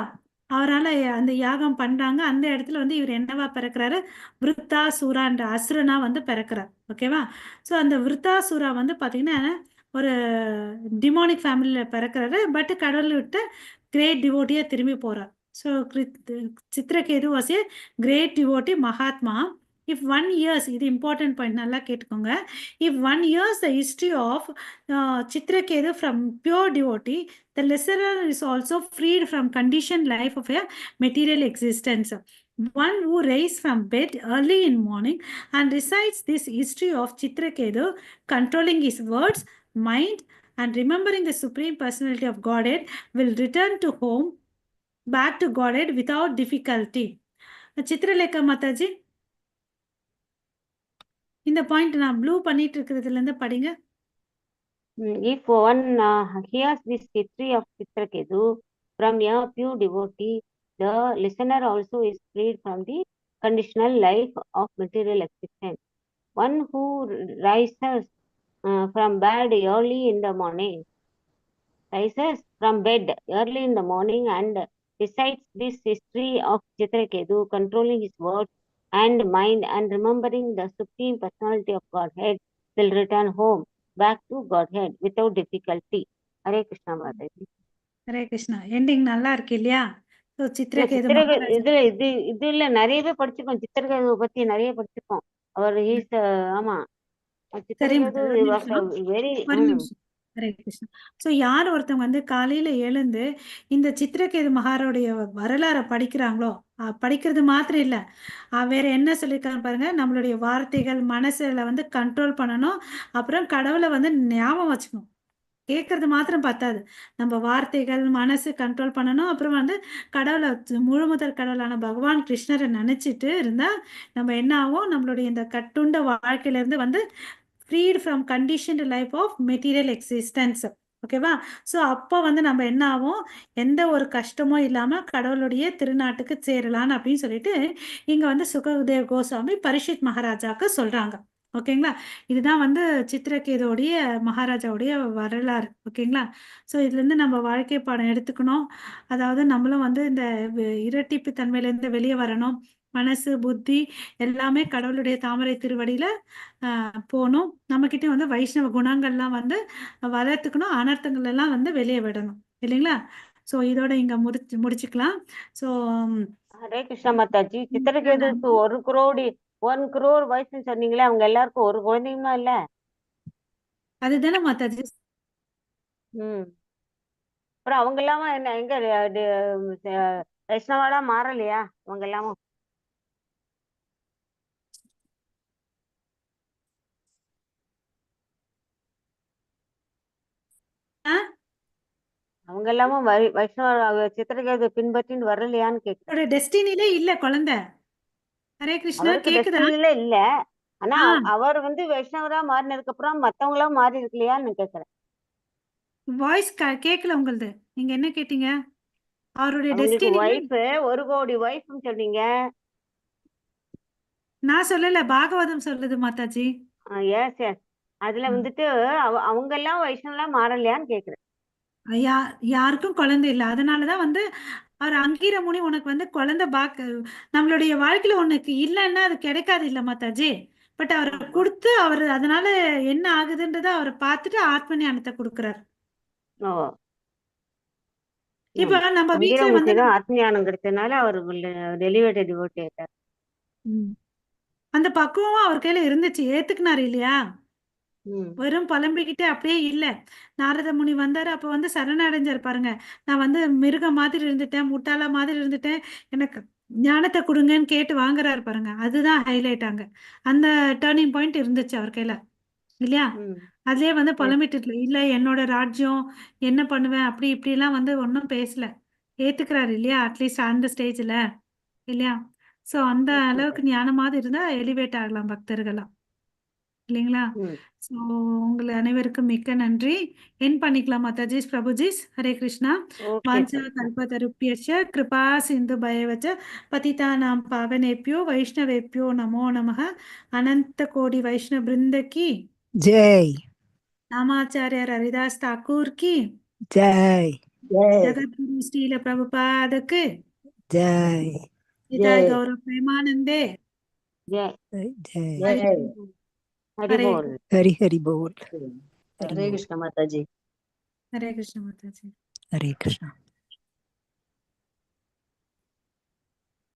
அவரால் அந்த யாகம் பண்ணுறாங்க. அந்த இடத்துல வந்து இவர் என்னவா பிறக்கிறாரு, விருத்தாசூரான்ற அசுரனா வந்து பிறக்கிறார். ஓகேவா? ஸோ அந்த விருத்தாசூரா வந்து பார்த்தீங்கன்னா ஒரு டிமோனிக் ஃபேமிலியில் பிறக்கிறாரு. பட் கடவுளை விட்டு கிரேட் டிவோட்டியாக திரும்பி போகிறார். So Chitraketu was a great devotee mahatma. If 1 years, இது important point, நல்லா கேட்டுக்கோங்க. If 1 years the history of Chitraketu from pure devotee, the listener is also freed from conditioned life of a material existence. One who rises from bed early in morning and recites this history of Chitraketu, controlling his words, mind, and remembering the Supreme Personality of Godhead, will return to home, back to Godhead without difficulty. Chitralekha Mataji, இந்த point நான் blue பண்ணிட்டு இருக்கிறதுல இருந்து படிங்க. If one hears this history of Chitraketu, from a pure devotee, the listener also is freed from the conditional life of material existence. One who rises from bed early in the morning, rises from bed early in the morning and recites this history of Chitraketu, controlling his words and mind and remembering the Supreme Personality of Godhead, will return home back to Godhead without difficulty. Hare Krishna Mataji. Hare Krishna. Ending நல்லா இருக்கு இல்லையா? So இல்ல சித்திரகேது சித்திரகே மகாராஜா இதுல நிறையவே படிச்சிருக்கோம். சித்திரகேதுவை பத்தி நிறைய படிச்சிருக்கோம். அவர் ஆமா சரி சித்திரகேது ஒரு நிமிஷம் வெரி ஒரு நிமிஷம். ஹரே கிருஷ்ணா. ஸோ யார் ஒருத்தவங்க வந்து காலையில எழுந்து இந்த சித்திரகேது மகாரோடைய வரலாறை படிக்கிறாங்களோ படிக்கிறது மாத்திரம் இல்ல, வேற என்ன சொல்லியிருக்காங்க பாருங்க, நம்மளுடைய வார்த்தைகள் மனசுல வந்து கண்ட்ரோல் பண்ணணும், அப்புறம் கடவுளை வந்து ஞாபகம் வச்சுக்கணும். கேட்கறது மாத்திரம் பத்தாது, நம்ம வார்த்தைகள் மனசு கண்ட்ரோல் பண்ணணும், அப்புறம் வந்து கடவுளை முழு முதல் கடவுளான பகவான் கிருஷ்ணரை நினைச்சிட்டு இருந்தா நம்ம என்ன ஆகும், நம்மளுடைய இந்த கட்டுண்ட வாழ்க்கையில இருந்து வந்து freed from conditioned life of material existence. ஓகேவா? ஸோ அப்போ வந்து நம்ம என்ன ஆகும், எந்த ஒரு கஷ்டமும் இல்லாமல் கடவுளுடைய திருநாட்டுக்கு சேரலான்னு அப்படின்னு சொல்லிட்டு இங்கே வந்து சுகதேவ் கோஸ்வாமி பரிஷித் மகாராஜாவுக்கு சொல்கிறாங்க. ஓகேங்களா? இதுதான் வந்து சித்திரகேதுடைய மகாராஜாவுடைய வரலாறு. ஓகேங்களா? ஸோ இதுலேருந்து நம்ம வாழ்க்கை பாடம் எடுத்துக்கணும். அதாவது நம்மளும் வந்து இந்த இரட்டிப்பு தன்மையிலேருந்து வெளியே வரணும். மனசு புத்தி எல்லாமே கடவுளுடைய தாமரை திருவடியில போகணும். நம்மக்கிட்ட வந்து வைஷ்ணவ குணங்கள்லாம் வந்து வளர்த்துக்கணும், அனர்த்தங்கள் எல்லாம் வந்து வெளியே விடணும் இல்லைங்களா? ஸோ இதோட இங்க முடிச்சுக்கலாம். ஸோ ஹரே கிருஷ்ணா மாதாஜி. சித்திரகேதுக்கு 1 crore வயசுன்னு சொன்னீங்களே, அவங்க எல்லாருக்கும் ஒரு குழந்தையுமா இல்ல? அதுதானே மாதாஜி. அப்புறம் அவங்க எல்லாம என்ன எங்க வைஷ்ணவாலா மாறலையா அவங்க எல்லாமும்? அவங்க எல்லாமும் வைஷ்ணவ சித்திரகேது பின்பற்றின்னு வரலையான்னு கேக்குறேன். டெஸ்டினிலே இல்ல குழந்தை. ஹரே கிருஷ்ணா. அவருக்கு கேக்குதா? டெஸ்டினில இல்ல, ஆனா அவர் வந்து வைஷ்ணவரா மாறினதுக்கு அப்புறம் மத்தவங்க எல்லாம் மாறி இருக்கலையான்னு கேக்குறேன். வாய்ஸ் கேட்கல உங்களுது. நீங்க என்ன கேட்டீங்க? அவருடைய அவங்களுக்கு டெஸ்டினி வைஃப் 1 கோடி வைஃப்னு சொன்னீங்க. நான் சொல்லல, பாகவதம் சொல்லுது மாதாஜி. S S. அதுல வந்துட்டு அவங்க எல்லாம் வைஷ்ணவெல்லாம் மாறலையான்னு கேக்குறேன். யாருக்கும் குழந்தை இல்லை, அதனாலதான் வந்து அவர் அங்கீர முனி உனக்கு வந்து குழந்தை நம்மளுடைய வாழ்க்கையில உனக்கு இல்லைன்னா அது கிடைக்காது இல்ல மாதாஜி. பட் அவரை கொடுத்து அவர் அதனால என்ன ஆகுதுன்றத அவரை பார்த்துட்டு ஆத்ம ஞானத்தை கொடுக்குறாரு. இப்ப நம்ம வீட்டுல வந்து ஆத்மஞானம் கிடைச்சதுனால அவர் டெலிவேட்டட் டிவோட்டி ஆயிட்டார். அந்த பக்குவம் அவர் கையில இருந்துச்சு, ஏத்துக்கினாரு இல்லையா? வெறும் புலம்பிக்கிட்டே அப்படியே இல்ல. நாரத முனி வந்தாரு, அப்ப வந்து சரணடைஞ்சார் பாருங்க. நான் வந்து மிருகம் மாதிரி இருந்துட்டேன், முட்டாள மாதிரி இருந்துட்டேன், எனக்கு ஞானத்தை கொடுங்கன்னு கேட்டு வாங்குறாரு பாருங்க. அதுதான் ஹைலைட். அங்க அந்த டேர்னிங் பாயிண்ட் இருந்துச்சு அவர் கையில இல்லையா? அதுலயே வந்து புலம்பிட்டு இல்ல என்னோட ராஜ்யம் என்ன பண்ணுவேன் அப்படி இப்படி எல்லாம் வந்து ஒன்னும் பேசல, ஏத்துக்கிறாரு இல்லையா? அட்லீஸ்ட் அந்த ஸ்டேஜ்ல இல்லையா? சோ அந்த அளவுக்கு ஞானமாவது இருந்தா எலிவேட் ஆகலாம் பக்தர்கள்லாம் இல்லைங்களா? ஸோ உங்களை அனைவருக்கும் மிக்க நன்றி. என் பண்ணிக்கலாம் மாதாஜிஸ் பிரபுஜிஸ். ஹரே கிருஷ்ணா. வாஞ்சா கல்பதருப்யச்ச கிருபா சிந்து பயவச்ச பதிதானாம் பாவனேப்யோ வைஷ்ணவேப்யோ நமோ நமः. அனந்த கோடி வைஷ்ணவ பிருந்த की जय. रामाचार्य हरिदास ठाकुर की जय. जगत गुरु श्रील प्रभुपाद की जय. निताय गौर प्रेमानंदे जय. जय. हरि बोल. हरि हरि बोल. हरे कृष्ण माता जी. हरे कृष्ण माता जी. हरे कृष्ण.